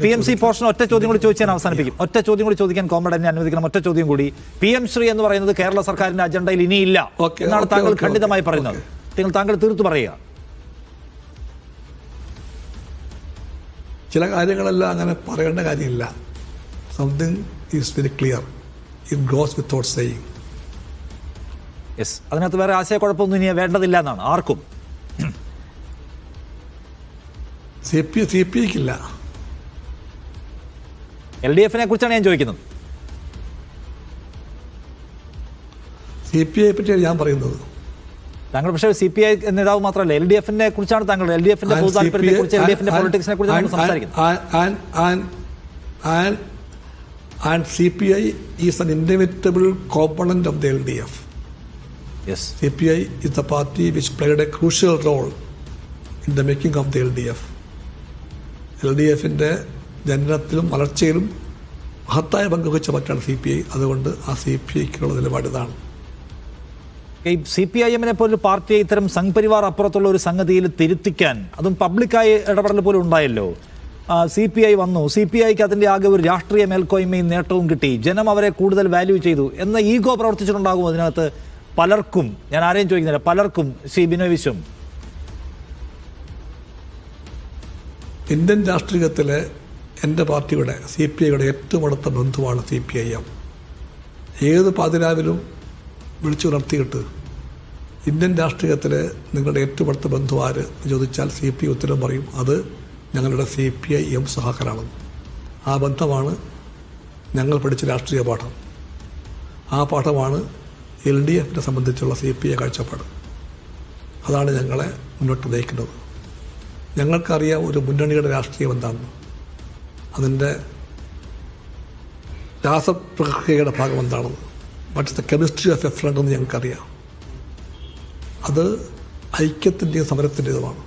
PMC പോർഷൻ ഒറ്റ ചോദ്യം കൂടി ചോദിച്ചാൽ അവസാനിപ്പിക്കും. ഒറ്റ ചോദ്യം കൂടി ചോദിക്കാൻ കോമ്രേഡ് എന്നെ അനുവദിക്കണം. ഒറ്റ ചോദ്യം കൂടി. PM ശ്രീ എന്ന് പറയുന്നത് കേരള സർക്കാരിന്റെ അജണ്ടയിൽ ഇനിയില്ല എന്നാണ് താങ്കൾ ഖണ്ഡിതമായി പറയുന്നത്. താങ്കൾ തീർത്തു പറയുക. ചില കാര്യങ്ങളെല്ലാം അങ്ങനെ പറയേണ്ട കാര്യമില്ല. Something is very clear, it goes without saying. അതിനകത്ത് വേറെ ആശയക്കുഴപ്പമൊന്നും ഇനി വേണ്ടതില്ല എന്നാണ് ആർക്കും. CPIക്കില്ല. LDFനെ കുറിച്ചാണ് ഞാൻ ചോദിക്കുന്നത്. CPIയെ പറ്റിയാണ് ഞാൻ പറയുന്നത്. താങ്കൾ പക്ഷേ CPI നേതാവ് മാത്രമല്ല, LDFനെ കുറിച്ചാണ് താങ്കൾ. LDFന്റെ പൊതു താല്പര്യത്തെ കുറിച്ച്, LDFന്റെ പൊളിറ്റിക്സിനെ കുറിച്ചാണ് സംസാരിക്കുന്നത്. And CPI is an inevitable component of the LDF. Yes. CPI is the party which played a crucial role in the making of the LDF. LDFിൻ്റെ ജനനത്തിലും വളർച്ചയിലും മഹത്തായ പങ്കുവച്ച പാർട്ടിയാണ് CPI. അതുകൊണ്ട് ആ CPIക്കുള്ള നിലപാട് ഇതാണ്. ഈ CPIM-നെ പോലൊരു പാർട്ടിയെ ഇത്തരം സംഘ്പരിവാർ അപ്പുറത്തുള്ള ഒരു സംഗതിയിൽ തിരുത്തിക്കാൻ, അതും പബ്ലിക്കായി ഇടപെടൽ പോലും ഉണ്ടായല്ലോ. CPI വന്നു, CPIക്ക് അതിൻ്റെ ആകെ ഒരു രാഷ്ട്രീയ മേൽക്കോയ്മയും നേട്ടവും കിട്ടി, ജനം അവരെ കൂടുതൽ വാല്യൂ ചെയ്തു എന്ന ഈഗോ പ്രവർത്തിച്ചിട്ടുണ്ടാകും അതിനകത്ത് പലർക്കും. ഞാൻ ആരെയും ചോദിക്കുന്നില്ല, പലർക്കും. ശ്രീ ബിനോയ് വിശ്വം, ഇന്ത്യൻ രാഷ്ട്രീയത്തിലെ എൻ്റെ പാർട്ടിയുടെ CPIയുടെ ഏറ്റവും അടുത്ത ബന്ധുവാണ് CPIM. ഏത് പാതിരാവിലും വിളിച്ചുണർത്തിയിട്ട് ഇന്ത്യൻ രാഷ്ട്രീയത്തിലെ നിങ്ങളുടെ ഏറ്റവും അടുത്ത ബന്ധു ആര് ചോദിച്ചാൽ CPI ഉത്തരം പറയും, അത് ഞങ്ങളുടെ CPIM സഹാക്കരാണെന്ന്. ആ ബന്ധമാണ് ഞങ്ങൾ പഠിച്ച രാഷ്ട്രീയ പാഠം. ആ പാഠമാണ് LDFിനെ സംബന്ധിച്ചുള്ള CPI കാഴ്ചപ്പാട്. അതാണ് ഞങ്ങളെ മുന്നോട്ട് നയിക്കുന്നത്. ഞങ്ങൾക്കറിയാം ഒരു മുന്നണിയുടെ രാഷ്ട്രീയം എന്താണെന്ന്, അതിൻ്റെ രാസപ്രക്രിയയുടെ ഭാഗം എന്താണെന്ന്, what is the chemistry of a friend എന്ന് ഞങ്ങൾക്കറിയാം. അത് ഐക്യത്തിൻ്റെയും സമരത്തിൻ്റെതുമാണ്.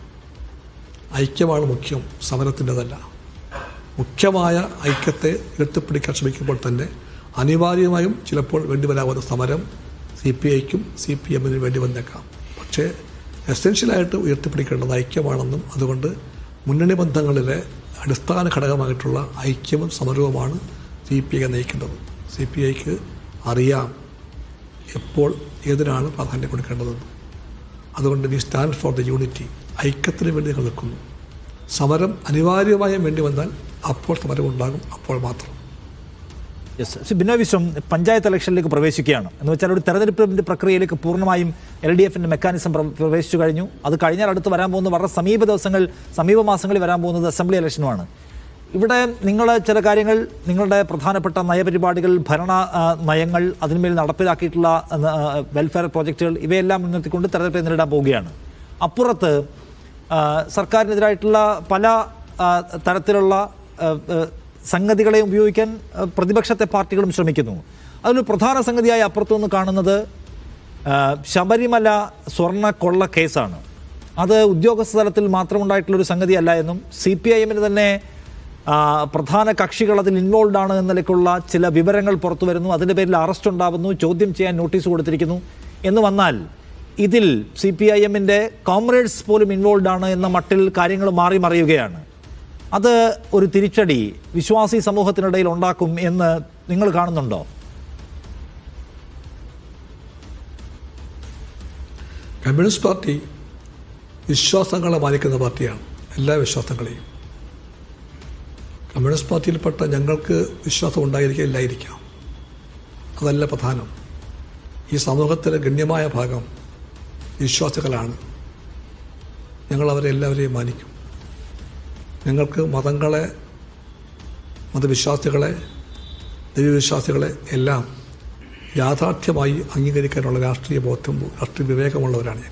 ഐക്യമാണ് മുഖ്യം, സമരത്തിൻ്റെതല്ല. മുഖ്യമായ ഐക്യത്തെ ഉയർത്തിപ്പിടിക്കാൻ ശ്രമിക്കുമ്പോൾ തന്നെ അനിവാര്യമായും ചിലപ്പോൾ വേണ്ടിവരാവുന്ന സമരം CPIക്കും CPM-നും വേണ്ടി വന്നേക്കാം. പക്ഷേ എസെൻഷ്യലായിട്ട് ഉയർത്തിപ്പിടിക്കേണ്ടത് ഐക്യമാണെന്നും അതുകൊണ്ട് മുന്നണി ബന്ധങ്ങളിലെ അടിസ്ഥാന ഘടകമായിട്ടുള്ള ഐക്യവും സമരവുമാണ് CPI നയിക്കേണ്ടത്. CPIക്ക് അറിയാം എപ്പോൾ ഏതിനാണ് പ്രാധാന്യം കൊടുക്കേണ്ടതെന്ന്. അതുകൊണ്ട് we stand for the unity. ഐക്യത്തിന് വേണ്ടി ഞങ്ങൾ നിൽക്കുന്നു. സമരം അനിവാര്യമായും വേണ്ടി വന്നാൽ അപ്പോൾ സമരം ഉണ്ടാകും, അപ്പോൾ മാത്രം. യെസ്. ബിനോയ് വിശ്വം, പഞ്ചായത്ത് ഇലക്ഷനിലേക്ക് പ്രവേശിക്കുകയാണ്. എന്ന് വെച്ചാൽ ഒരു തെരഞ്ഞെടുപ്പിൻ്റെ പ്രക്രിയയിലേക്ക് പൂർണ്ണമായും LDFിൻ്റെ മെക്കാനിസം പ്രവേശിച്ചു കഴിഞ്ഞു. അത് കഴിഞ്ഞാൽ അടുത്ത് വരാൻ പോകുന്നത് വളരെ സമീപ മാസങ്ങളിൽ വരാൻ പോകുന്നത് അസംബ്ലി ഇലക്ഷനുമാണ്. ഇവിടെ നിങ്ങൾ ചില കാര്യങ്ങൾ, നിങ്ങളുടെ പ്രധാനപ്പെട്ട നയപരിപാടികൾ, ഭരണ നയങ്ങൾ, അതിന്മേൽ നടപ്പിലാക്കിയിട്ടുള്ള വെൽഫെയർ പ്രോജക്റ്റുകൾ, ഇവയെല്ലാം മുൻനിർത്തിക്കൊണ്ട് തെരഞ്ഞെടുപ്പ് നേരിടാൻ പോവുകയാണ്. അപ്പുറത്ത് സർക്കാരിനെതിരായിട്ടുള്ള പല തരത്തിലുള്ള സംഗതികളെ ഉപയോഗിക്കാൻ പ്രതിപക്ഷത്തെ പാർട്ടികളും ശ്രമിക്കുന്നു. അതിലൊരു പ്രധാന സംഗതിയായി അപ്പുറത്തുനിന്ന് കാണുന്നത് ശബരിമല സ്വർണ്ണ കൊള്ള കേസാണ്. അത് ഉദ്യോഗസ്ഥ തലത്തിൽ മാത്രമുണ്ടായിട്ടുള്ളൊരു സംഗതിയല്ല എന്നും CPIM-ന് തന്നെ പ്രധാന കക്ഷികൾ അതിൽ ഇൻവോൾവ് ആണ് എന്നതിലേക്കുള്ള ചില വിവരങ്ങൾ പുറത്തു വരുന്നു. അതിൻ്റെ പേരിൽ അറസ്റ്റ് ഉണ്ടാകുന്നു, ചോദ്യം ചെയ്യാൻ നോട്ടീസ് കൊടുത്തിരിക്കുന്നു എന്ന് വന്നാൽ ഇതിൽ CPIM-ൻ്റെ കോമ്രേഡ്സ് പോലും ഇൻവോൾവ് ആണ് എന്ന മട്ടിൽ കാര്യങ്ങൾ മാറി മറിയുകയാണ്. അത് ഒരു തിരിച്ചടി വിശ്വാസി സമൂഹത്തിനിടയിൽ ഉണ്ടാക്കും എന്ന് നിങ്ങൾ കാണുന്നുണ്ടോ? കമ്മ്യൂണിസ്റ്റ് പാർട്ടി വിശ്വാസങ്ങളെ മാനിക്കുന്ന പാർട്ടിയാണ്, എല്ലാ വിശ്വാസങ്ങളെയും. കമ്മ്യൂണിസ്റ്റ് പാർട്ടിയിൽപ്പെട്ട ഞങ്ങൾക്ക് വിശ്വാസം ഉണ്ടായിരിക്കാം, ഇല്ലായിരിക്കാം, അതല്ല പ്രധാനം. ഈ സമൂഹത്തിലെ ഗണ്യമായ ഭാഗം വിശ്വാസികളാണ്. ഞങ്ങളവരെ എല്ലാവരെയും മാനിക്കും. ഞങ്ങൾക്ക് മതങ്ങളെ, മതവിശ്വാസികളെ, ദൈവവിശ്വാസികളെ എല്ലാം യാഥാർത്ഥ്യമായി അംഗീകരിക്കാനുള്ള രാഷ്ട്രീയ ബോധം, രാഷ്ട്രീയ വിവേകമുള്ളവരാണ്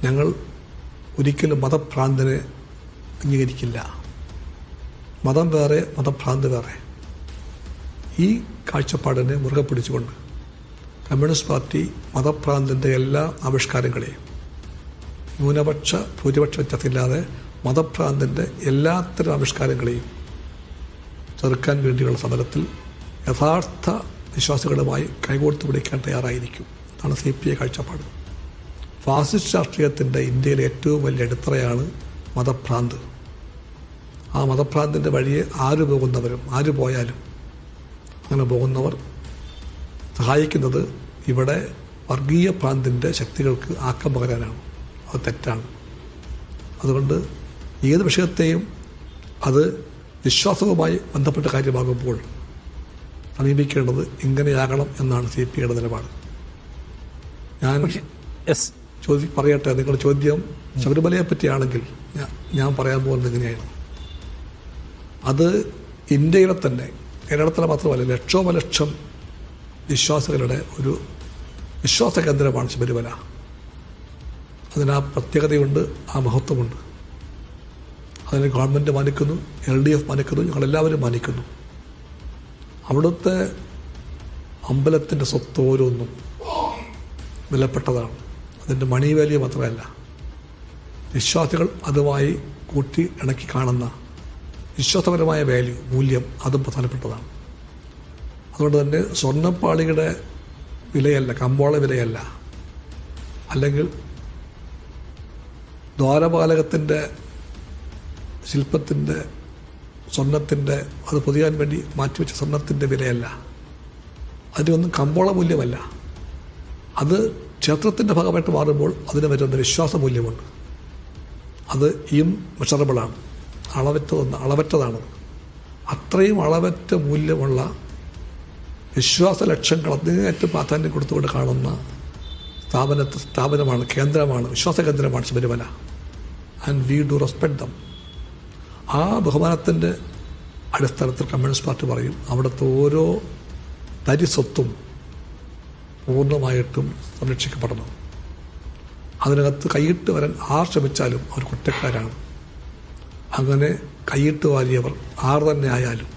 ഞങ്ങൾ. ഒരിക്കലും മതഭ്രാന്തിനെ അംഗീകരിക്കില്ല. മതം വേറെ, മതഭ്രാന്ത് വേറെ. ഈ കാഴ്ചപ്പാടിനെ മുറുകെ പിടിച്ചുകൊണ്ട് കമ്മ്യൂണിസ്റ്റ് പാർട്ടി മതഭ്രാന്തിൻ്റെ എല്ലാ ആവിഷ്കാരങ്ങളെയും, ന്യൂനപക്ഷ ഭൂരിപക്ഷ വ്യത്യാസമില്ലാതെ മതഭ്രാന്തിൻ്റെ എല്ലാത്തരം ആവിഷ്കാരങ്ങളെയും ചെറുക്കാൻ വേണ്ടിയുള്ള സമരത്തിൽ യഥാർത്ഥ വിശ്വാസികളുമായി കൈകോർത്ത് പിടിക്കാൻ തയ്യാറായിരിക്കും. അതാണ് CPI കാഴ്ചപ്പാട്. ഫാസിസ്റ്റ് രാഷ്ട്രീയത്തിൻ്റെ ഇന്ത്യയിലെ ഏറ്റവും വലിയ അടിത്തറയാണ് മതഭ്രാന്ത്. ആ മതഭ്രാന്തിൻ്റെ വഴിയെ ആര് പോകുന്നവരും ആര് പോയാലും അങ്ങനെ പോകുന്നവർ സഹായിക്കുന്നത് ഇവിടെ വർഗീയ ഭ്രാന്തിൻ്റെ ശക്തികൾക്ക് ആക്കം പകരാനാണ്. അത് തെറ്റാണ്. അതുകൊണ്ട് ഏത് വിഷയത്തെയും അത് വിശ്വാസവുമായി ബന്ധപ്പെട്ട കാര്യമാകുമ്പോൾ സമീപിക്കേണ്ടത് ഇങ്ങനെയാകണം എന്നാണ് CPIയുടെ നിലപാട്. ഞാൻ പറയട്ടെ, നിങ്ങളുടെ ചോദ്യം ശബരിമലയെ പറ്റിയാണെങ്കിൽ ഞാൻ പറയാൻ പോകുന്നത് ഇങ്ങനെയായിരുന്നു. അത് ഇന്ത്യയിലെ തന്നെ, കേരളത്തിലെ മാത്രമല്ല, ലക്ഷോപലക്ഷം വിശ്വാസികളുടെ ഒരു വിശ്വാസ കേന്ദ്രമാണ് ശബരിമല. അതിന് ആ പ്രത്യേകതയുണ്ട്, ആ മഹത്വമുണ്ട്. അതിനെ ഗവൺമെൻറ് മാനിക്കുന്നു, LDF മാനിക്കുന്നു, ഞങ്ങളെല്ലാവരും മാനിക്കുന്നു. അവിടുത്തെ അമ്പലത്തിൻ്റെ സ്വത്ത് ഓരോന്നും വിലപ്പെട്ടതാണ്. അതിൻ്റെ മണി വാല്യൂ മാത്രമല്ല, വിശ്വാസികൾ അതുമായി കൂട്ടി ഇണക്കി കാണുന്ന വിശ്വാസപരമായ വാല്യൂ, മൂല്യം, അതും പ്രധാനപ്പെട്ടതാണ്. അതുകൊണ്ട് തന്നെ സ്വർണ്ണപ്പാളിയുടെ വിലയല്ല, കമ്പോള വിലയല്ല, അല്ലെങ്കിൽ ദ്വാരപാലകത്തിൻ്റെ ശില്പത്തിൻ്റെ സ്വർണത്തിൻ്റെ അത് പൊതിയാൻ വേണ്ടി മാറ്റിവെച്ച സ്വർണത്തിൻ്റെ വിലയല്ല, അതിനൊന്നും കമ്പോള മൂല്യമല്ല. അത് ക്ഷേത്രത്തിൻ്റെ ഭാഗമായിട്ട് മാറുമ്പോൾ അതിന് വരുന്ന വിശ്വാസ മൂല്യമുണ്ട്. അത് മെഷറബിളാണ്, അളവറ്റതാണ്. അത്രയും അളവറ്റ മൂല്യമുള്ള വിശ്വാസ ലക്ഷ്യങ്ങൾ അതിനേറ്റവും പ്രാധാന്യം കൊടുത്തുകൊണ്ട് കാണുന്ന സ്ഥാപനമാണ്, കേന്ദ്രമാണ്, വിശ്വാസ കേന്ദ്രമാണ് Sabarimala. And we do respect dum. ആ ബഹുമാനത്തിൻ്റെ അടിസ്ഥാനത്തിൽ കമ്മ്യൂണിസ്റ്റ് പാർട്ടി പറയും അവിടുത്തെ ഓരോ തരി സ്വത്തും പൂർണ്ണമായിട്ടും സംരക്ഷിക്കപ്പെടണം. അതിനകത്ത് കൈയിട്ട് വരാൻ ആർ ശ്രമിച്ചാലും അവർ കുറ്റക്കാരാണ്. അങ്ങനെ കൈയിട്ട് വാരിയവർ ആർ തന്നെ ആയാലും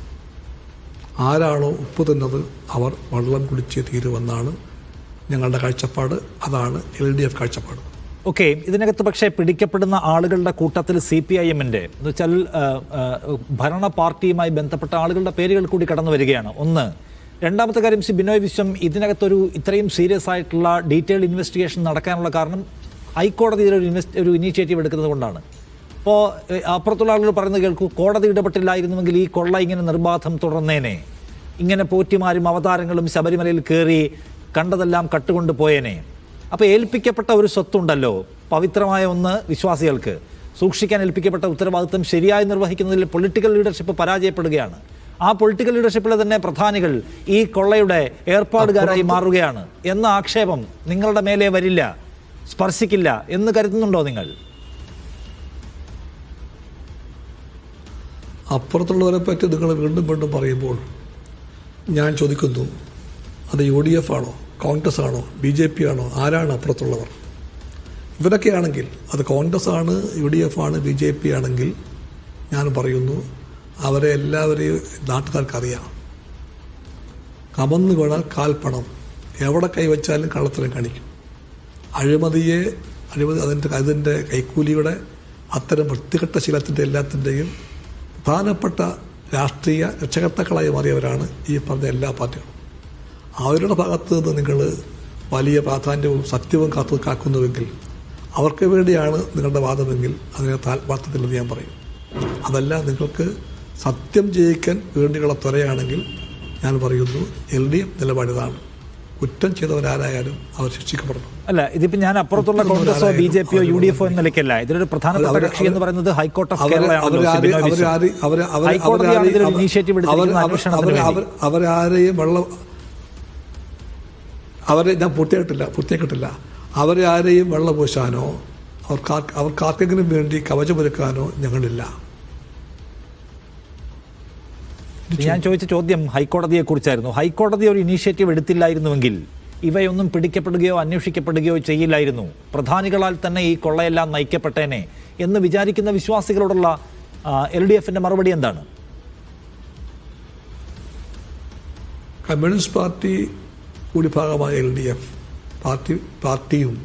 ആരാണോ ഉപ്പ് തിന്നത് അവർ വെള്ളം കുടിച്ചേ തീരുമെന്നാണ് ഞങ്ങളുടെ കാഴ്ചപ്പാട്. അതാണ് LDF കാഴ്ചപ്പാട്. ഓക്കെ, ഇതിനകത്ത് പക്ഷേ പിടിക്കപ്പെടുന്ന ആളുകളുടെ കൂട്ടത്തിൽ CPIM-ന്റെ എന്ന് വെച്ചാൽ ഭരണ പാർട്ടിയുമായി ബന്ധപ്പെട്ട ആളുകളുടെ പേരുകൾ കൂടി കടന്നു വരികയാണ്. ഒന്ന്. രണ്ടാമത്തെ കാര്യം, ബിനോയ് വിശ്വം, ഇതിനകത്തൊരു ഇത്രയും സീരിയസ് ആയിട്ടുള്ള ഡീറ്റെയിൽഡ് ഇൻവെസ്റ്റിഗേഷൻ നടക്കാനുള്ള കാരണം ഹൈക്കോടതി ഒരു ഇനീഷ്യേറ്റീവ് എടുക്കുന്നത് കൊണ്ടാണ്. അപ്പോൾ അപ്പുറത്തുള്ള ആളുകൾ പറയുന്നത് കേൾക്കൂ, കോടതി ഇടപെട്ടില്ലായിരുന്നുവെങ്കിൽ ഈ കൊള്ള ഇങ്ങനെ നിർബാധം തുടർന്നേനെ, ഇങ്ങനെ പോറ്റിമാരും അവതാരങ്ങളും ശബരിമലയിൽ കയറി കണ്ടതെല്ലാം കട്ടുകൊണ്ട് പോയേനെ. അപ്പോൾ ഏൽപ്പിക്കപ്പെട്ട ഒരു സ്വത്തുണ്ടല്ലോ, പവിത്രമായ ഒന്ന്, വിശ്വാസികൾക്ക് സൂക്ഷിക്കാൻ ഏൽപ്പിക്കപ്പെട്ട ഉത്തരവാദിത്വം ശരിയായി നിർവഹിക്കുന്നതിൽ പൊളിറ്റിക്കൽ ലീഡർഷിപ്പ് പരാജയപ്പെടുകയാണ്. ആ പൊളിറ്റിക്കൽ ലീഡർഷിപ്പിലെ തന്നെ പ്രധാനികൾ ഈ കൊള്ളയുടെ ഏർപ്പാടുകാരായി മാറുകയാണ് എന്ന ആക്ഷേപം നിങ്ങളുടെ മേലെ വരില്ല, സ്പർശിക്കില്ല എന്ന് കരുതുന്നുണ്ടോ നിങ്ങൾ? അപ്പുറത്തുള്ളവരെ പറ്റി നിങ്ങൾ വീണ്ടും വീണ്ടും പറയുമ്പോൾ ഞാൻ ചോദിക്കുന്നു, അത് UDF ആണോ, കോൺഗ്രസ് ആണോ, BJP ആണോ, ആരാണ് അപ്പുറത്തുള്ളവർ? ഇവരൊക്കെ ആണെങ്കിൽ, അത് കോൺഗ്രസ് ആണ്, UDF ആണ്, BJP ആണെങ്കിൽ ഞാൻ പറയുന്നു അവരെ എല്ലാവരെയും നാട്ടുകാർക്കറിയാം. കമന്ന് വീണാൽ കാൽപ്പണം, എവിടെ കൈവച്ചാലും കള്ളത്തരം കാണിക്കും. അഴിമതി അതിൻ്റെ കൈക്കൂലിയുടെ അത്തരം വൃത്തികെട്ട ശീലത്തിൻ്റെ എല്ലാത്തിൻ്റെയും പ്രധാനപ്പെട്ട രാഷ്ട്രീയ രക്ഷകർത്താക്കളായി മാറിയവരാണ് ഈ പറഞ്ഞ എല്ലാ പാർട്ടികളും. അവരുടെ ഭാഗത്ത് നിന്ന് നിങ്ങൾ വലിയ പ്രാധാന്യവും സത്യവും കാക്കുന്നുവെങ്കിൽ, അവർക്ക് വേണ്ടിയാണ് നിങ്ങളുടെ വാദമെങ്കിൽ അതിനെ താല്പര്യത്തില്ലെന്ന് ഞാൻ പറയും. അതല്ല, നിങ്ങൾക്ക് സത്യം ജയിക്കാൻ വേണ്ടിയുള്ള ത്വരയാണെങ്കിൽ ഞാൻ പറയുന്നു LDF നിലപാടിതാണ്. കുറ്റം ചെയ്തവരാരായാലും അവർ ശിക്ഷിക്കപ്പെടണം. അല്ല, ഇതിപ്പോൾ ഞാൻ അപ്പുറത്തുള്ള കോൺഗ്രസോ BJP-യോ UDF എന്ന നിലയ്ക്കല്ല, ഇതിലൊരു പ്രധാനപ്പെട്ട കക്ഷി എന്ന് പറയുന്നത് ഹൈക്കോർട്ട് ഓഫ് കേരളയാണല്ലോ. അവരാരെയും ഞാൻ പൂർത്തിയാക്കിയിട്ടില്ല. അവരെ ആരെയും വെള്ളം പൂശാനോ അവർക്കാർക്കെങ്കിലും വേണ്ടി കവചമൊരുക്കാനോ ഞങ്ങളില്ല. ഞാൻ ചോദിച്ച ചോദ്യം ഹൈക്കോടതിയെക്കുറിച്ചായിരുന്നു. ഹൈക്കോടതി ഒരു ഇനീഷ്യേറ്റീവ് എടുത്തില്ലായിരുന്നുവെങ്കിൽ ഇവയൊന്നും പിടിക്കപ്പെടുകയോ അന്വേഷിക്കപ്പെടുകയോ ചെയ്യില്ലായിരുന്നു, പ്രധാനികളാൽ തന്നെ ഈ കൊള്ളയെല്ലാം നയിക്കപ്പെട്ടേനെ എന്ന് വിചാരിക്കുന്ന വിശ്വാസികളോടുള്ള LDF-ന്റെ മറുപടി എന്താണ്? കമ്മ്യൂണിസ്റ്റ് പാർട്ടി കൂടി ഭാഗമായ LDF പാർട്ടിയും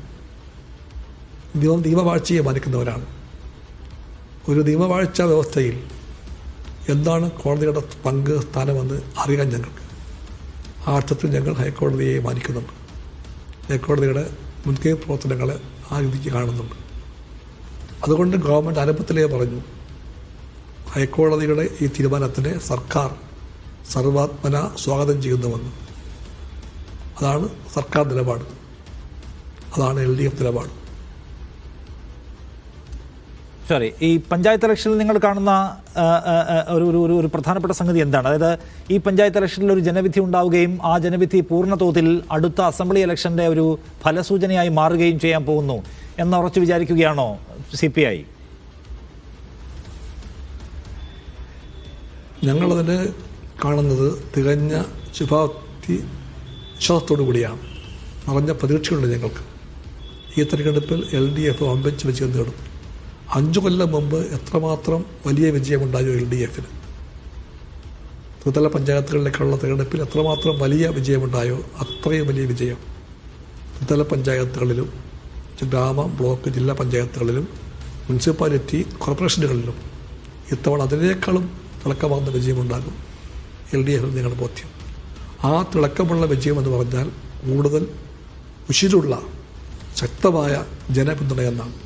നിയമവാഴ്ചയെ മാനിക്കുന്നവരാണ്. ഒരു നിയമവാഴ്ച വ്യവസ്ഥയിൽ എന്താണ് കോടതിയുടെ പങ്ക്, സ്ഥാനമെന്ന് അറിയാൻ ഞങ്ങൾക്ക്. ആ അർത്ഥത്തിൽ ഞങ്ങൾ ഹൈക്കോടതിയെ മാനിക്കുന്നുണ്ട്. ഹൈക്കോടതിയുടെ മുൻകൈ പ്രവർത്തനങ്ങളെ ആ രീതിക്ക് കാണുന്നുണ്ട്. അതുകൊണ്ട് ഗവൺമെൻറ് ആരംഭത്തിലേ പറഞ്ഞു, ഹൈക്കോടതിയുടെ ഈ തീരുമാനത്തിനെ സർക്കാർ സർവാത്മന സ്വാഗതം ചെയ്യുന്നുവെന്ന്. അതാണ് സർക്കാർ നിലപാട്, അതാണ് LDF നിലപാട്. സോറി, ഈ പഞ്ചായത്ത് ഇലക്ഷനിൽ നിങ്ങൾ കാണുന്ന ഒരു പ്രധാനപ്പെട്ട സംഗതി എന്താണ്? അതായത് ഈ പഞ്ചായത്ത് ഇലക്ഷനിൽ ഒരു ജനവിധി ഉണ്ടാവുകയും ആ ജനവിധി പൂർണ്ണതോതിൽ അടുത്ത അസംബ്ലി ഇലക്ഷൻ്റെ ഒരു ഫലസൂചനയായി മാറുകയും ചെയ്യാൻ പോകുന്നു എന്ന് ഉറച്ചു വിചാരിക്കുകയാണോ CPI? ഞങ്ങളതിനെ കാണുന്നത് തികഞ്ഞ വിശ്വാസത്തോടു കൂടിയാണ്. നിറഞ്ഞ പ്രതീക്ഷയുണ്ട് ഞങ്ങൾക്ക്. ഈ തെരഞ്ഞെടുപ്പിൽ LDF അമ്പച്ച് വിജയം നേടും. 5 കൊല്ലം മുമ്പ് എത്രമാത്രം വലിയ വിജയമുണ്ടായോ LDF-ന്, ത്രിതല പഞ്ചായത്തുകളിലേക്കുള്ള തെരഞ്ഞെടുപ്പിൽ എത്രമാത്രം വലിയ വിജയമുണ്ടായോ അത്രയും വലിയ വിജയം ത്രിതല പഞ്ചായത്തുകളിലും ഗ്രാമ ബ്ലോക്ക് ജില്ലാ പഞ്ചായത്തുകളിലും മുനിസിപ്പാലിറ്റി കോർപ്പറേഷനുകളിലും ഇത്തവണ അതിനേക്കാളും തിളക്കമാർന്ന വിജയമുണ്ടാകും LDF നിങ്ങളുടെ ബോധ്യം. ആ തിളക്കമുള്ള വിജയമെന്ന് പറഞ്ഞാൽ കൂടുതൽ ഉശിരുള്ള ശക്തമായ ജനപിന്തുണയെന്നാണ്.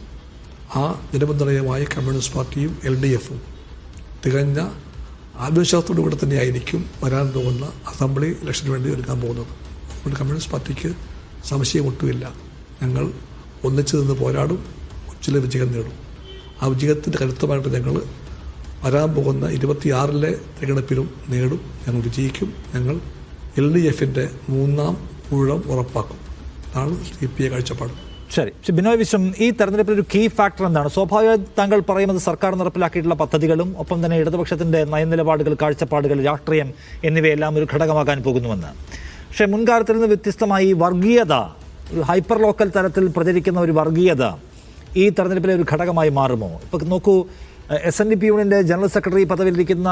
ആ ജനപിന്തുണയുമായി കമ്മ്യൂണിസ്റ്റ് പാർട്ടിയും LDFും തികഞ്ഞ ആത്മവിശ്വാസത്തോടുകൂടെ തന്നെയായിരിക്കും വരാൻ പോകുന്ന അസംബ്ലി ഇലക്ഷന് വേണ്ടി ഒരുക്കാൻ പോകുന്നത്. അതുകൊണ്ട് കമ്മ്യൂണിസ്റ്റ് പാർട്ടിക്ക് സംശയം ഒട്ടുമില്ല. ഞങ്ങൾ ഒന്നിച്ചു നിന്ന് പോരാടും, ഉച്ചിലെ വിജയം നേടും. ആ വിജയത്തിൻ്റെ കരുത്തമായിട്ട് ഞങ്ങൾ വരാൻ പോകുന്ന 26-ലെ തിരഞ്ഞെടുപ്പിലും നേടും. ഞങ്ങൾ വിജയിക്കും. ഞങ്ങൾ LDFിൻ്റെ 3-ാം ഊഴം ഉറപ്പാക്കും. അതാണ് CPI കാഴ്ചപ്പാട്. ശരി, ബിനോയ് വിശ്വം, ഈ തെരഞ്ഞെടുപ്പിൽ ഒരു കീ ഫാക്ടർ എന്താണ്? സ്വാഭാവികമായി താങ്കൾ പറയുന്നത് സർക്കാർ നടപ്പിലാക്കിയിട്ടുള്ള പദ്ധതികളും ഒപ്പം തന്നെ ഇടതുപക്ഷത്തിൻ്റെ നയനിലപാടുകൾ, കാഴ്ചപ്പാടുകൾ, രാഷ്ട്രീയം എന്നിവയെല്ലാം ഒരു ഘടകമാകാൻ പോകുന്നുവെന്ന്. പക്ഷേ മുൻകാലത്തിൽ നിന്ന് വ്യത്യസ്തമായി വർഗീയത, ഒരു ഹൈപ്പർ ലോക്കൽ തലത്തിൽ പ്രചരിക്കുന്ന ഒരു വർഗീയത ഈ തെരഞ്ഞെടുപ്പിലെ ഒരു ഘടകമായി മാറുമോ? ഇപ്പോൾ നോക്കൂ, SNDP യൂണിയൻ്റെ ജനറൽ സെക്രട്ടറി പദവിയിലിരിക്കുന്ന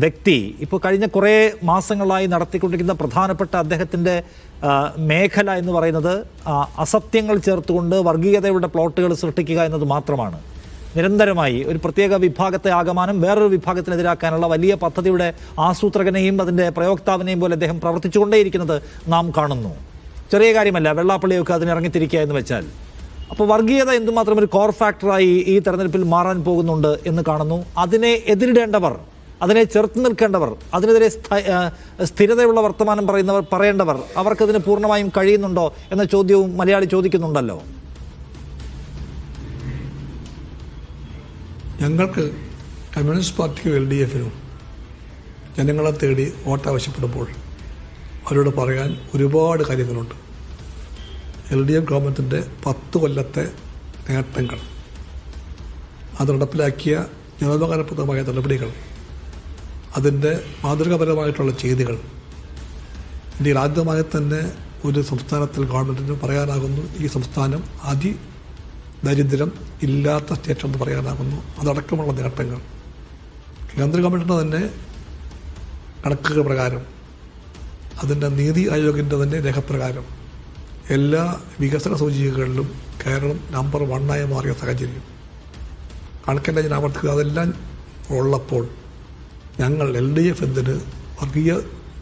വ്യക്തി ഇപ്പോൾ കഴിഞ്ഞ കുറേ മാസങ്ങളായി നടത്തിക്കൊണ്ടിരിക്കുന്ന പ്രധാനപ്പെട്ട അദ്ദേഹത്തിൻ്റെ മേഖല എന്ന് പറയുന്നത് അസത്യങ്ങൾ ചേർത്തുകൊണ്ട് വർഗീയതയുടെ പ്ലോട്ടുകൾ സൃഷ്ടിക്കുക എന്നത് മാത്രമാണ്. നിരന്തരമായി ഒരു പ്രത്യേക വിഭാഗത്തെ ആകമാനം വേറൊരു വിഭാഗത്തിനെതിരാക്കാനുള്ള വലിയ പദ്ധതിയുടെ ആസൂത്രകനെയും അതിൻ്റെ പ്രയോക്താവിനെയും പോലെ അദ്ദേഹം പ്രവർത്തിച്ചുകൊണ്ടേയിരിക്കുന്നത് നാം കാണുന്നു. ചെറിയ കാര്യമല്ല വെള്ളാപ്പള്ളിയൊക്കെ അതിനിറങ്ങിത്തിരിക്കുക എന്ന് വെച്ചാൽ. അപ്പോൾ വർഗീയത എന്തുമാത്രം ഒരു കോർ ഫാക്ടറായി ഈ തെരഞ്ഞെടുപ്പിൽ മാറാൻ പോകുന്നുണ്ട് എന്ന് കാണുന്നു. അതിനെ എതിരിടേണ്ടവർ, അതിനെ ചെറുത്ത് നിൽക്കേണ്ടവർ, അതിനെതിരെ സ്ഥിരതയുള്ള വർത്തമാനം പറയേണ്ടവർ, അവർക്കതിന് പൂർണ്ണമായും കഴിയുന്നുണ്ടോ എന്ന ചോദ്യവും മലയാളി ചോദിക്കുന്നുണ്ടല്ലോ. ഞങ്ങൾക്ക് കമ്മ്യൂണിസ്റ്റ് പാർട്ടിക്കും LDFിനും ജനങ്ങളെ തേടി വോട്ട് ആവശ്യപ്പെടുമ്പോൾ അവരോട് പറയാൻ ഒരുപാട് കാര്യങ്ങളുണ്ട്. LDF ഗവൺമെൻറ്റിൻ്റെ 10 കൊല്ലത്തെ നേട്ടങ്ങൾ, അത് നടപ്പിലാക്കിയ ജനോപകാരപ്രദമായ നടപടികൾ, അതിൻ്റെ മാതൃകാപരമായിട്ടുള്ള ചെയ്തികൾ. ഇന്ത്യയിൽ ആദ്യമായി തന്നെ ഒരു സംസ്ഥാനത്തിൽ ഗവൺമെൻറ്റിന് പറയാനാകുന്നു ഈ സംസ്ഥാനം അതിദരിദ്രം ഇല്ലാത്ത സ്റ്റേറ്റെന്ന് പറയാനാകുന്നു. അതടക്കമുള്ള നേട്ടങ്ങൾ കേന്ദ്ര ഗവൺമെൻറ്റിൻ്റെ തന്നെ കണക്കുകൾ പ്രകാരം, അതിൻ്റെ നീതി ആയോഗിൻ്റെ തന്നെ രേഖപ്രകാരം എല്ലാ വികസന സൂചികകളിലും കേരളം നമ്പർ 1 മാറിയ സാഹചര്യം കണക്കെല്ലാം ഞാൻ ആവർത്തിക്കുക. അതെല്ലാം ഉള്ളപ്പോൾ ഞങ്ങൾ LDF എന്തിന് വർഗീയ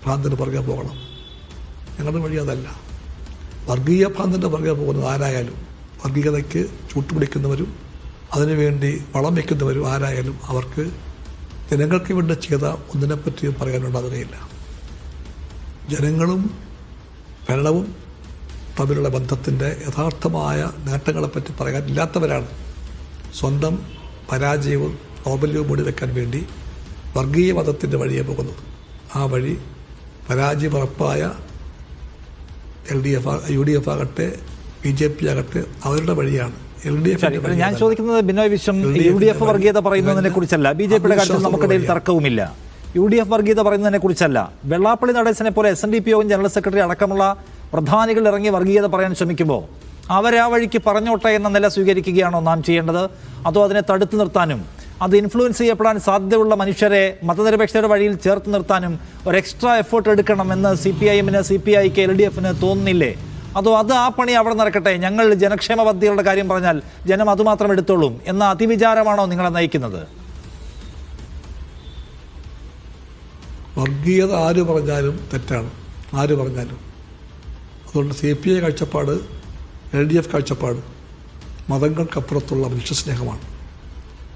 ഭ്രാന്തിന് പുറകെ പോകണം? ഞങ്ങളുടെ വഴി അതല്ല. വർഗീയ ഭ്രാന്തിൻ്റെ പുറകെ പോകുന്നത് ആരായാലും, വർഗീയതയ്ക്ക് ചൂട്ടുപിടിക്കുന്നവരും അതിനുവേണ്ടി വളം വയ്ക്കുന്നവരും ആരായാലും അവർക്ക് ജനങ്ങൾക്ക് വേണ്ടി ചെയ്ത ഒന്നിനെപ്പറ്റിയും പറയാനുണ്ടാകുകയില്ല. ജനങ്ങളും ഭരണവും തമ്മിലുള്ള ബന്ധത്തിൻ്റെ യഥാർത്ഥമായ നേട്ടങ്ങളെപ്പറ്റി പറയാനില്ലാത്തവരാണ് സ്വന്തം പരാജയവും ദൗർബല്യവും മൂടി വയ്ക്കാൻ വേണ്ടി വർഗീയ മതത്തിൻ്റെ വഴിയെ പോകുന്നത്. ആ വഴി പരാജയമുറപ്പായ LDF, UDF ആകട്ടെ BJP ആകട്ടെ അവരുടെ വഴിയാണ്. ഞാൻ ചോദിക്കുന്നത് ബിനോയ് വിശ്വം, UDF വർഗീയത പറയുന്നതിനെ കുറിച്ചല്ല, BJPയുടെ കാര്യത്തിൽ നമുക്കിടയിൽ തർക്കവുമില്ല. UDF വർഗീയത പറയുന്നതിനെ കുറിച്ചല്ല. വെള്ളാപ്പള്ളി നടേശനെ പോലെ SNDP യോഗം ജനറൽ സെക്രട്ടറി അടക്കമുള്ള പ്രധാനികൾ ഇറങ്ങി വർഗീയത പറയാൻ ശ്രമിക്കുമ്പോൾ അവരാ വഴിക്ക് പറഞ്ഞോട്ടെ എന്ന നില സ്വീകരിക്കുകയാണോ നാം ചെയ്യേണ്ടത്? അതോ അതിനെ തടുത്തു നിർത്താനും അത് ഇൻഫ്ലുവൻസ് ചെയ്യപ്പെടാൻ സാധ്യതയുള്ള മനുഷ്യരെ മതനിരപേക്ഷതയുടെ വഴിയിൽ ചേർത്ത് നിർത്താനും ഒരു എക്സ്ട്രാ എഫേർട്ട് എടുക്കണമെന്ന് CPIMന്, CPIക്ക്, LDFന് തോന്നുന്നില്ലേ? അതോ അത് ആ പണി അവിടെ നടക്കട്ടെ, ഞങ്ങൾ ജനക്ഷേമ പദ്ധതികളുടെ കാര്യം പറഞ്ഞാൽ ജനം അതുമാത്രം എടുത്തോളും എന്ന അതിവിചാരമാണോ നിങ്ങളെ നയിക്കുന്നത്? വർഗീയത ആര് പറഞ്ഞാലും തെറ്റാണ്, ആര് പറഞ്ഞാലും. അതുകൊണ്ട് CPI കാഴ്ചപ്പാട്, LDF കാഴ്ചപ്പാട് മതങ്ങൾക്കപ്പുറത്തുള്ള മനുഷ്യസ്നേഹമാണ്.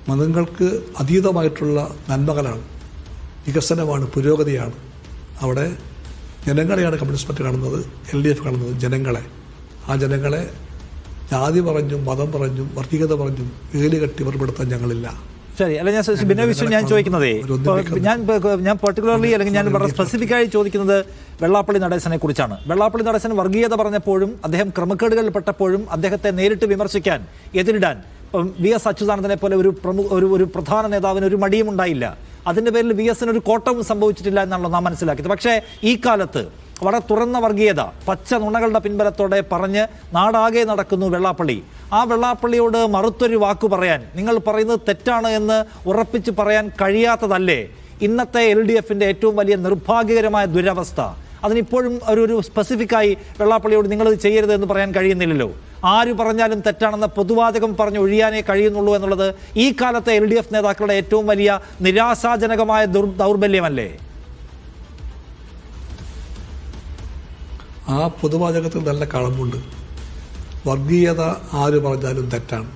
മതങ്ങൾക്ക് അതീതമായിട്ടുള്ള നന്മകളാണ്, വികസനമാണ്, പുരോഗതിയാണ്. അവിടെ ജനങ്ങളെയാണ് കമ്മ്യൂണിസ്റ്റ് പാർട്ടി കാണുന്നത്, LDF കാണുന്നത് ജനങ്ങളെ. ആ ജനങ്ങളെ ജാതി പറഞ്ഞും മതം പറഞ്ഞും വർഗീയത പറഞ്ഞും വേലി കെട്ടി വെറുപ്പെടുത്താൻ ഞങ്ങളില്ല. ശരി, അല്ല ഞാൻ ബിനോയ് വിശ്വം ഞാൻ ചോദിക്കുന്നതേ, ഞാൻ പെർട്ടിക്കുലർലി അല്ലെങ്കിൽ ഞാൻ വളരെ സ്പെസിഫിക്കായി ചോദിക്കുന്നത് വെള്ളാപ്പള്ളി നടേശനെ കുറിച്ചാണ്. വെള്ളാപ്പള്ളി നടേശൻ വർഗീയത പറഞ്ഞപ്പോഴും അദ്ദേഹം ക്രമക്കേടുകളിൽ പെട്ടപ്പോഴും അദ്ദേഹത്തെ നേരിട്ട് വിമർശിക്കാൻ, എതിരിടാൻ VS അച്യുതാനന്ദനെ പോലെ ഒരു പ്രധാന നേതാവിന് ഒരു മടിയും ഉണ്ടായില്ല. അതിൻ്റെ പേരിൽ VSന് ഒരു കോട്ടവും സംഭവിച്ചിട്ടില്ല എന്നാണല്ലോ നാം മനസ്സിലാക്കിയത്. പക്ഷേ ഈ കാലത്ത് വളരെ തുറന്ന വർഗീയത പച്ച നുണകളുടെ പിൻബലത്തോടെ പറഞ്ഞ് നാടാകെ നടക്കുന്നു വെള്ളാപ്പള്ളി. ആ വെള്ളാപ്പള്ളിയോട് മറുത്തൊരു വാക്കു പറയാൻ, നിങ്ങൾ പറയുന്നത് തെറ്റാണ് എന്ന് ഉറപ്പിച്ച് പറയാൻ കഴിയാത്തതല്ലേ ഇന്നത്തെ LDFന്റെ ഏറ്റവും വലിയ നിർഭാഗ്യകരമായ ദുരവസ്ഥ? അതിനിപ്പോഴും ഒരു സ്പെസിഫിക്കായി വെള്ളാപ്പള്ളിയോട് നിങ്ങളത് ചെയ്യരുത് എന്ന് പറയാൻ കഴിയുന്നില്ലല്ലോ. ആര് പറഞ്ഞാലും തെറ്റാണെന്ന പൊതുവാചകം പറഞ്ഞ് ഒഴിയാനേ കഴിയുന്നുള്ളൂ എന്നുള്ളത് ഈ കാലത്തെ LDF നേതാക്കളുടെ ഏറ്റവും വലിയ നിരാശാജനകമായ ദൗർബല്യമല്ലേ? ആ പൊതുവാചകത്തിൽ നല്ല കളമുണ്ട്. വർഗീയത ആര് പറഞ്ഞാലും തെറ്റാണ്.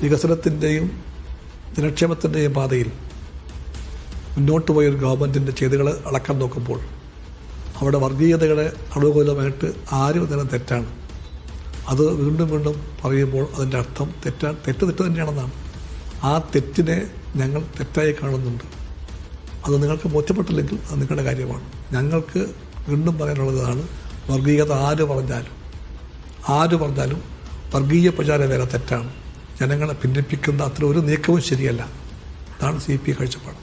വികസനത്തിൻ്റെയും ജനക്ഷേമത്തിൻ്റെയും പാതയിൽ മുന്നോട്ട് പോയൊരു ഗവൺമെൻറ്റിൻ്റെ ചെയ്തികൾ അളക്കാൻ നോക്കുമ്പോൾ അവിടെ വർഗീയതകളെ അനുകൂലമായിട്ട് ആരും തന്നെ തെറ്റാണ്. അത് വീണ്ടും വീണ്ടും പറയുമ്പോൾ അതിൻ്റെ അർത്ഥം തെറ്റ് തന്നെയാണെന്നാണ്. ആ തെറ്റിനെ ഞങ്ങൾ തെറ്റായി കാണുന്നുണ്ട്. അത് നിങ്ങൾക്ക് ബോധ്യപ്പെട്ടില്ലെങ്കിൽ അത് നിങ്ങളുടെ കാര്യമാണ്. ഞങ്ങൾക്ക് വീണ്ടും പറയാനുള്ളതാണ്, വർഗീയത ആര് പറഞ്ഞാലും വർഗീയ പ്രചാര വേല തെറ്റാണ്. ജനങ്ങളെ ഭിന്നിപ്പിക്കുന്ന അത്ര ഒരു നീക്കവും ശരിയല്ല. അതാണ് CP കാഴ്ചപ്പാട്.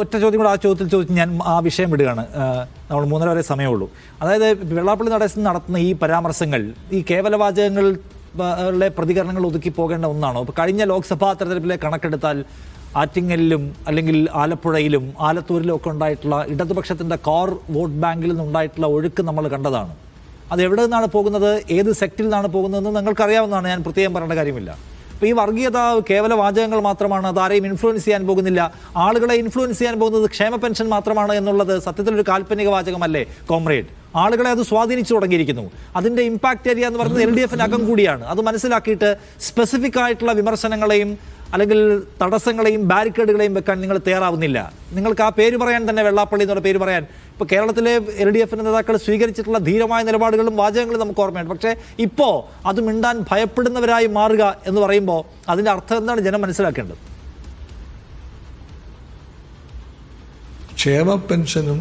ഒറ്റ ചോദ്യം കൂടെ ആ ചോദ്യത്തിൽ ചോദിച്ച് ഞാൻ ആ വിഷയം വിടുകയാണ്. നമ്മൾ 3:30 വരെ സമയമുള്ളൂ. അതായത് വെള്ളാപ്പള്ളി നടത്തുന്ന ഈ പരാമർശങ്ങൾ ഈ കേവലവാചകങ്ങളുടെ പ്രതികരണങ്ങൾ ഒതുക്കി പോകേണ്ട ഒന്നാണോ? ഇപ്പോൾ കഴിഞ്ഞ ലോക്സഭാ തെരഞ്ഞെടുപ്പിലെ കണക്കെടുത്താൽ ആറ്റിങ്ങലിലും അല്ലെങ്കിൽ ആലപ്പുഴയിലും ആലത്തൂരിലും ഒക്കെ ഉണ്ടായിട്ടുള്ള ഇടതുപക്ഷത്തിൻ്റെ കോർ വോട്ട് ബാങ്കിൽ നിന്നുണ്ടായിട്ടുള്ള ഒഴുക്ക് നമ്മൾ കണ്ടതാണ്. അത് എവിടെ നിന്നാണ് പോകുന്നത്, ഏത് സെക്ടറിൽ നിന്നാണ് പോകുന്നതെന്ന് നിങ്ങൾക്കറിയാവുന്നതാണ്. ഞാൻ പ്രത്യേകം പറയേണ്ട കാര്യമില്ല. അപ്പോൾ ഈ വർഗീയത കേവല വാചകങ്ങൾ മാത്രമാണ്, അത് ആരെയും ഇൻഫ്ലുവൻസ് ചെയ്യാൻ പോകുന്നില്ല. ആളുകളെ ഇൻഫ്ലുവൻസ് ചെയ്യാൻ പോകുന്നത് ക്ഷേമ പെൻഷൻ മാത്രമാണ് എന്നുള്ളത് സത്യത്തിലൊരു കാൽപ്പനിക വാചകമല്ലേ കോമ്രേഡ്? ആളുകളെ അത് സ്വാധീനിച്ചു തുടങ്ങിയിരിക്കുന്നു. അതിൻ്റെ ഇമ്പാക്റ്റ് ഏരിയ എന്ന് പറയുന്നത് LDF-നകം കൂടിയാണ്. അത് മനസ്സിലാക്കിയിട്ട് സ്പെസിഫിക് ആയിട്ടുള്ള വിമർശനങ്ങളെയും അല്ലെങ്കിൽ തടസ്സങ്ങളെയും ബാരിക്കേഡുകളെയും വെക്കാൻ നിങ്ങൾ തയ്യാറാവുന്നില്ല. നിങ്ങൾക്ക് ആ പേര് പറയാൻ തന്നെ, വെള്ളാപ്പള്ളി എന്നുള്ള പേര് പറയാൻ, ഇപ്പോൾ കേരളത്തിലെ LDF നേതാക്കൾ സ്വീകരിച്ചിട്ടുള്ള ധീരമായ നിലപാടുകളും വാചകങ്ങളും നമുക്ക് ഓർമ്മയുണ്ട്. പക്ഷേ ഇപ്പോൾ അത് മിണ്ടാൻ ഭയപ്പെടുന്നവരായി മാറുക എന്ന് പറയുമ്പോൾ അതിൻ്റെ അർത്ഥം എന്താണ് ജനം മനസ്സിലാക്കേണ്ടത്? ക്ഷേമ പെൻഷനും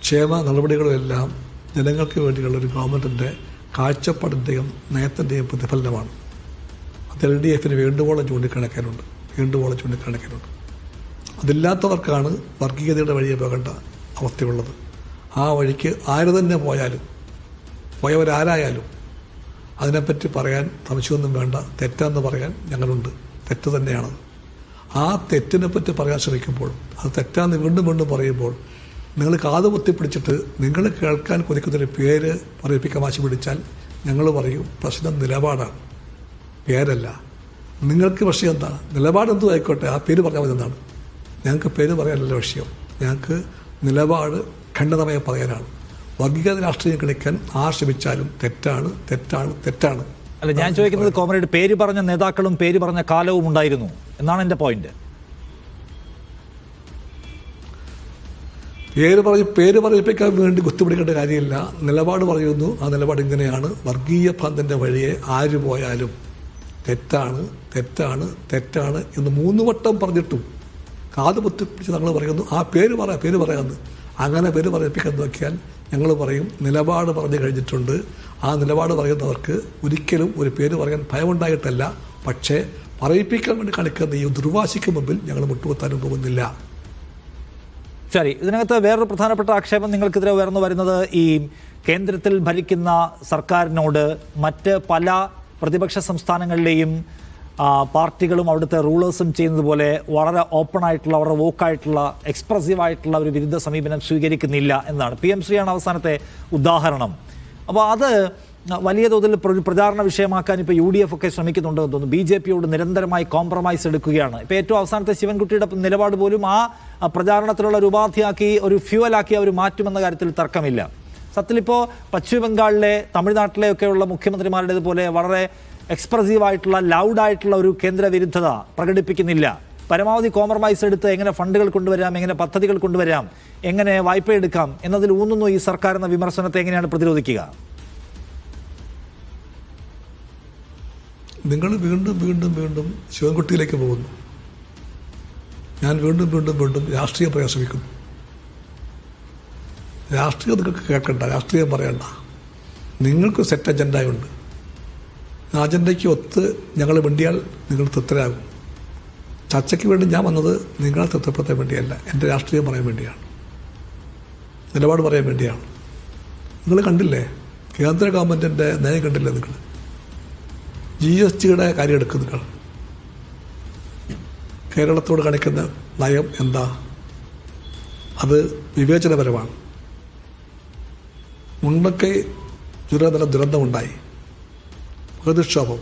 ക്ഷേമ നടപടികളും എല്ലാം ജനങ്ങൾക്ക് വേണ്ടിയുള്ളൊരു ഗവൺമെൻറ്റിൻ്റെ കാഴ്ചപ്പാടിൻ്റെയും നയത്തിൻ്റെയും പ്രതിഫലനമാണ്. അത് LDF-ന് വേണ്ടുവോളം ചൂണ്ടിക്കാണിക്കാനുണ്ട്. അതില്ലാത്തവർക്കാണ് വർഗീയതയുടെ വഴിയെ പോകേണ്ട അവസ്ഥയുള്ളത്. ആ വഴിക്ക് ആര് തന്നെ പോയവരാരായാലും അതിനെപ്പറ്റി പറയാൻ സംശയമൊന്നും വേണ്ട. തെറ്റാന്ന് പറയാൻ ഞങ്ങളുണ്ട്. തെറ്റ് തന്നെയാണ്. ആ തെറ്റിനെപ്പറ്റി പറയാൻ ശ്രമിക്കുമ്പോൾ അത് തെറ്റാന്ന് വീണ്ടും പറയുമ്പോൾ നിങ്ങൾ കാത് പൊത്തിപ്പിടിച്ചിട്ട് നിങ്ങൾ കേൾക്കാൻ കൊതിക്കുന്നൊരു പേര് പറയിപ്പിക്കാൻ വാശി പിടിച്ചാൽ ഞങ്ങൾ പറയും പ്രശ്നം നിലപാടാണ്, പേരല്ല. നിങ്ങൾക്ക് വിഷയം എന്താണ്? നിലപാടെന്തും ആയിക്കോട്ടെ, ആ പേര് പറഞ്ഞാൽ മതി എന്നാണ്. ഞങ്ങൾക്ക് പേര് പറയാനല്ല വിഷയം. ഞങ്ങൾക്ക് നിലപാട് ഖണ്ഡിതമായി പറയാനാണ്. വർഗീയത രാഷ്ട്രീയം കളിക്കാൻ ശ്രമിച്ചാലും തെറ്റാണ്. അല്ല, ഞാൻ ചോദിക്കുന്നത് കോമ്രേഡ്, പേര് പറഞ്ഞ നേതാക്കളും പേര് പറഞ്ഞ കാലവും ഉണ്ടായിരുന്നു എന്നാണ് എൻ്റെ പോയിന്റ്. പേര് പറയിപ്പിക്കാൻ വേണ്ടി കുത്തിപ്പിടിക്കേണ്ട കാര്യമില്ല. നിലപാട് പറയുന്നു. ആ നിലപാട് ഇങ്ങനെയാണ്. വർഗീയ ഭ്രാന്തൻ്റെ വഴിയെ ആര് പോയാലും തെറ്റാണ് എന്ന് 3 വട്ടം പറഞ്ഞിട്ടും കാത് പൊത്തിപ്പിടിച്ച് ഞങ്ങൾ പറയുന്നു ആ പേര് പറയാമെന്ന്. അങ്ങനെ പേര് പറയിപ്പിക്കാൻ നോക്കിയാൽ ഞങ്ങൾ പറയും നിലപാട് പറഞ്ഞു കഴിഞ്ഞിട്ടുണ്ട്. ആ നിലപാട് പറയുന്നവർക്ക് ഒരിക്കലും ഒരു പേര് പറയാൻ ഭയമുണ്ടായിട്ടല്ല, പക്ഷേ പറയിപ്പിക്കാൻ വേണ്ടി കാണിക്കുന്ന ഈ ദുർവാശിക്ക് മുമ്പിൽ ഞങ്ങൾ മുട്ടുകുത്താനും പോകുന്നില്ല. ശരി, ഇതിനകത്ത് വേറൊരു പ്രധാനപ്പെട്ട ആക്ഷേപം നിങ്ങൾക്കെതിരെ ഉയർന്നു വരുന്നത് ഈ കേന്ദ്രത്തിൽ ഭരിക്കുന്ന സർക്കാരിനോട് മറ്റ് പല പ്രതിപക്ഷ സംസ്ഥാനങ്ങളിലെയും പാർട്ടികളും അവിടുത്തെ റൂളേഴ്സും ചെയ്യുന്നത് പോലെ വളരെ ഓപ്പൺ ആയിട്ടുള്ള, വളരെ വോക്കായിട്ടുള്ള, എക്സ്പ്രസീവായിട്ടുള്ള ഒരു വിരുദ്ധ സമീപനം സ്വീകരിക്കുന്നില്ല എന്നാണ്. PM ശ്രീയാണ് അവസാനത്തെ ഉദാഹരണം. അപ്പോൾ അത് വലിയ തോതിൽ പ്രചാരണ വിഷയമാക്കാൻ ഇപ്പോൾ UDF ഒക്കെ ശ്രമിക്കുന്നുണ്ടെന്ന് തോന്നുന്നു. BJP-യോട് നിരന്തരമായി കോംപ്രമൈസ് എടുക്കുകയാണ്. ഇപ്പോൾ ഏറ്റവും അവസാനത്തെ ശിവൻകുട്ടിയുടെ നിലപാട് പോലും ആ പ്രചാരണത്തിലുള്ള ഒരു ഉപാധിയാക്കി, ഒരു ഫ്യൂവലാക്കി അവർ മാറ്റുമെന്ന കാര്യത്തിൽ തർക്കമില്ല. സത്യത്തിലിപ്പോൾ പശ്ചിമ ബംഗാളിലെ, തമിഴ്നാട്ടിലെയൊക്കെയുള്ള മുഖ്യമന്ത്രിമാരുടേതുപോലെ വളരെ എക്സ്പ്രസീവായിട്ടുള്ള, ലൗഡായിട്ടുള്ള ഒരു കേന്ദ്ര വിരുദ്ധത പ്രകടിപ്പിക്കുന്നില്ല. പരമാവധി കോംപ്രമൈസ് എടുത്ത് എങ്ങനെ ഫണ്ടുകൾ കൊണ്ടുവരാം, എങ്ങനെ പദ്ധതികൾ കൊണ്ടുവരാം, എങ്ങനെ വായ്പ എടുക്കാം എന്നതിൽ ഊന്നുന്നു ഈ സർക്കാർ എന്ന വിമർശനത്തെ എങ്ങനെയാണ് പ്രതിരോധിക്കുക? നിങ്ങൾ വീണ്ടും ശിവൻകുട്ടിയിലേക്ക് പോകുന്നു. ഞാൻ വീണ്ടും രാഷ്ട്രീയം പറയാൻ ശ്രമിക്കുന്നു. രാഷ്ട്രീയം നിങ്ങൾക്ക് കേൾക്കണ്ട, രാഷ്ട്രീയം പറയണ്ട. നിങ്ങൾക്ക് സെറ്റ് അജണ്ടയുണ്ട്. ആ അജണ്ടയ്ക്ക് ഒത്ത് ഞങ്ങൾ വേണ്ടിയാൽ നിങ്ങൾ തൃപ്തരാകും. ചർച്ചയ്ക്ക് വേണ്ടി ഞാൻ വന്നത് നിങ്ങളെ തൃപ്തിപ്പെടുത്താൻ വേണ്ടിയല്ല, എൻ്റെ രാഷ്ട്രീയം പറയാൻ വേണ്ടിയാണ്, നിലപാട് പറയാൻ വേണ്ടിയാണ്. നിങ്ങൾ കണ്ടില്ലേ കേന്ദ്ര ഗവൺമെൻറ്റിൻ്റെ നയം കണ്ടില്ലേ? നിങ്ങൾ GST-യുടെ കാര്യം എടുക്കും. നിങ്ങൾ കേരളത്തോട് കാണിക്കുന്ന നയം എന്താ? അത് വിവേചനപരമാണ്. മുണ്ടക്കൈ ചുരനില ദുരന്തമുണ്ടായി, പ്രകൃതിക്ഷോഭം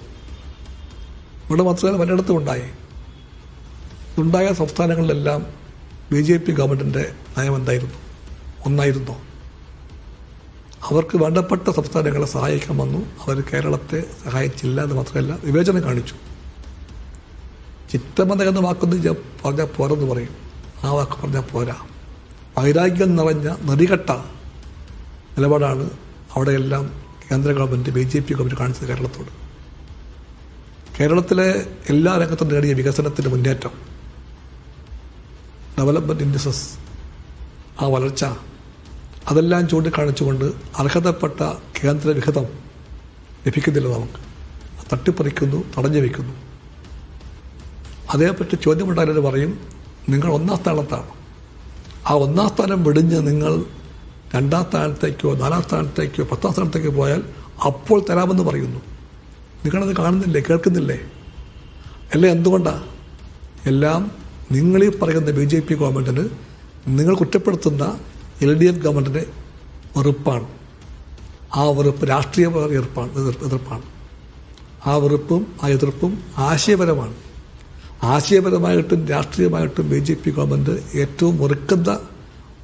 ഇവിടെ മാത്രമല്ല പലയിടത്തും ഉണ്ടായി. ഉണ്ടായ സംസ്ഥാനങ്ങളിലെല്ലാം BJP ഗവൺമെൻറ്റിൻ്റെ നയം എന്തായിരുന്നു? ഒന്നായിരുന്നോ? അവർക്ക് വേണ്ടപ്പെട്ട സംസ്ഥാനങ്ങളെ സഹായിക്കാൻ വന്നു, അവർ കേരളത്തെ സഹായിച്ചില്ല എന്ന് മാത്രമല്ല വിവേചനം കാണിച്ചു. ചിത്തമത എന്ന വാക്കൊന്നും പറഞ്ഞാൽ പോരെന്ന് പറയും, ആ വാക്ക് പറഞ്ഞാൽ പോരാ. വൈരാഗ്യം നിറഞ്ഞ നെറികെട്ട നിലപാടാണ് അവിടെയെല്ലാം കേന്ദ്ര ഗവൺമെൻറ് BJP ഗവൺമെൻറ് കാണിച്ചത് കേരളത്തോട്. കേരളത്തിലെ എല്ലാ രംഗത്തും നേടിയ വികസനത്തിൻ്റെ മുന്നേറ്റം, ഡെവലപ്മെൻറ്റ് ഇൻഡസ്ട്രീസ്, ആ വളർച്ച, അതെല്ലാം ചൂണ്ടിക്കാണിച്ചുകൊണ്ട് അർഹതപ്പെട്ട കേന്ദ്ര വിഹിതം ലഭിക്കുന്നില്ല നമുക്ക്. തട്ടിപ്പറിക്കുന്നു, തടഞ്ഞു വയ്ക്കുന്നു. അതേപ്പറ്റി ചോദ്യമുണ്ടായാലും പറയും, നിങ്ങൾ ഒന്നാം സ്ഥാനത്താണ്. ആ ഒന്നാം സ്ഥാനം വെടിഞ്ഞ് നിങ്ങൾ 2ാം സ്ഥാനത്തേക്കോ 4ാം സ്ഥാനത്തേക്കോ 10ാം സ്ഥാനത്തേക്കോ പോയാൽ അപ്പോൾ തരാമെന്ന് പറയുന്നു. നിങ്ങളത് കാണുന്നില്ലേ, കേൾക്കുന്നില്ലേ? എല്ലാം എന്തുകൊണ്ടാണ്? എല്ലാം നിങ്ങളീ പറയുന്ന BJP ഗവൺമെൻറ്റിന്, നിങ്ങൾ കുറ്റപ്പെടുത്തുന്ന LDF ഗവൺമെൻറ്റിൻ്റെ വെറുപ്പാണ്. ആ വെറുപ്പ് രാഷ്ട്രീയ എതിർപ്പാണ്. ആ വെറുപ്പും ആ എതിർപ്പും ആശയപരമാണ്. ആശയപരമായിട്ടും രാഷ്ട്രീയമായിട്ടും BJP ഗവൺമെൻറ് ഏറ്റവും വെറുക്കുന്ന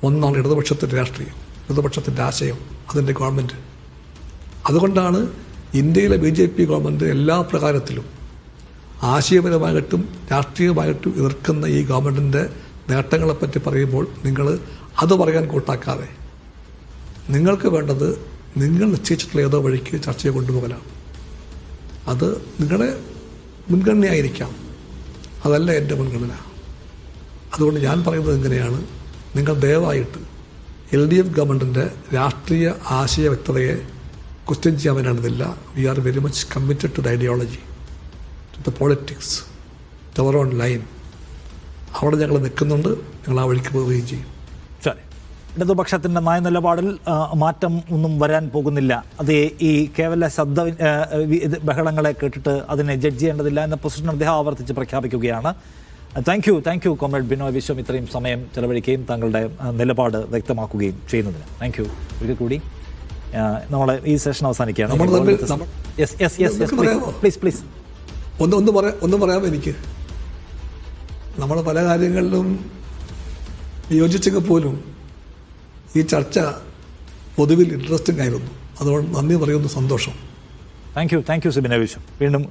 ഒന്നാണ് ഇടതുപക്ഷത്തിൻ്റെ രാഷ്ട്രീയം, ഇടതുപക്ഷത്തിൻ്റെ ആശയം, അതിൻ്റെ ഗവൺമെൻറ്. അതുകൊണ്ടാണ് ഇന്ത്യയിലെ BJP ഗവൺമെൻറ് എല്ലാ പ്രകാരത്തിലും ആശയപരമായിട്ടും രാഷ്ട്രീയമായിട്ടും എതിർക്കുന്ന ഈ ഗവൺമെൻറ്റിൻ്റെ നേട്ടങ്ങളെപ്പറ്റി പറയുമ്പോൾ നിങ്ങൾ അത് പറയാൻ കൂട്ടാക്കാതെ നിങ്ങൾക്ക് വേണ്ടത് നിങ്ങൾ നിശ്ചയിച്ചിട്ടുള്ള ഏതോ വഴിക്ക് ചർച്ചയെ കൊണ്ടുപോകലാണ്. അത് നിങ്ങളുടെ മുൻഗണനയായിരിക്കാം, അതല്ല എൻ്റെ മുൻഗണന. അതുകൊണ്ട് ഞാൻ പറയുന്നത് ഇങ്ങനെയാണ്, നിങ്ങൾ ദയവായിട്ട് LDF ഗവൺമെൻറ്റിൻ്റെ രാഷ്ട്രീയ ആശയ വ്യക്തതയെ ക്വസ്റ്റ്യൻ ചെയ്യാൻ വേണ്ടതില്ല. We are very much committed to the ideology, to the politics, to our own line. അവിടെ ഞങ്ങൾ നിൽക്കുന്നുണ്ട്, ഞങ്ങൾ ആ വഴിക്ക് പോവുകയും ചെയ്യും. ശരി, ഇടതുപക്ഷത്തിൻ്റെ നയനിലപാടിൽ മാറ്റം ഒന്നും വരാൻ പോകുന്നില്ല. അത് ഈ കേവല ബഹളങ്ങളെ കേട്ടിട്ട് അതിനെ ജഡ്ജ് ചെയ്യേണ്ടതില്ല എന്ന പൊസിഷൻ അദ്ദേഹം ആവർത്തിച്ച് പ്രഖ്യാപിക്കുകയാണ്. Thank you comrade Binoy Viswam, ഇത്രയും സമയം ചെലവഴിക്കുകയും താങ്കളുടെ നിലപാട് വ്യക്തമാക്കുകയും ചെയ്യുന്നതിന് താങ്ക് യു. ഒരിക്കൽ കൂടി നമ്മൾ ഈ സെഷൻ അവസാനിക്കുകയാണ്. ഒന്ന് പറയാം എനിക്ക്. നമ്മൾ പല കാര്യങ്ങളിലും യോജിച്ചെങ്കിൽ പോലും ഈ ചർച്ച പൊതുവിൽ ഇൻട്രസ്റ്റിംഗ് ആയിരുന്നു. അതുകൊണ്ട് നന്ദി പറയുന്നു, സന്തോഷം. Thank you Binoy Viswam.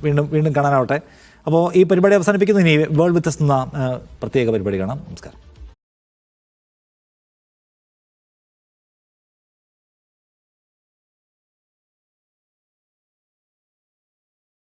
വീണ്ടും കാണാനാവട്ടെ. അപ്പോൾ ഈ പരിപാടി അവസാനിപ്പിക്കുന്നു. ഇനി വേൾഡ് വ്യത്യസ്ത പ്രത്യേക പരിപാടി കാണാം. നമസ്കാരം.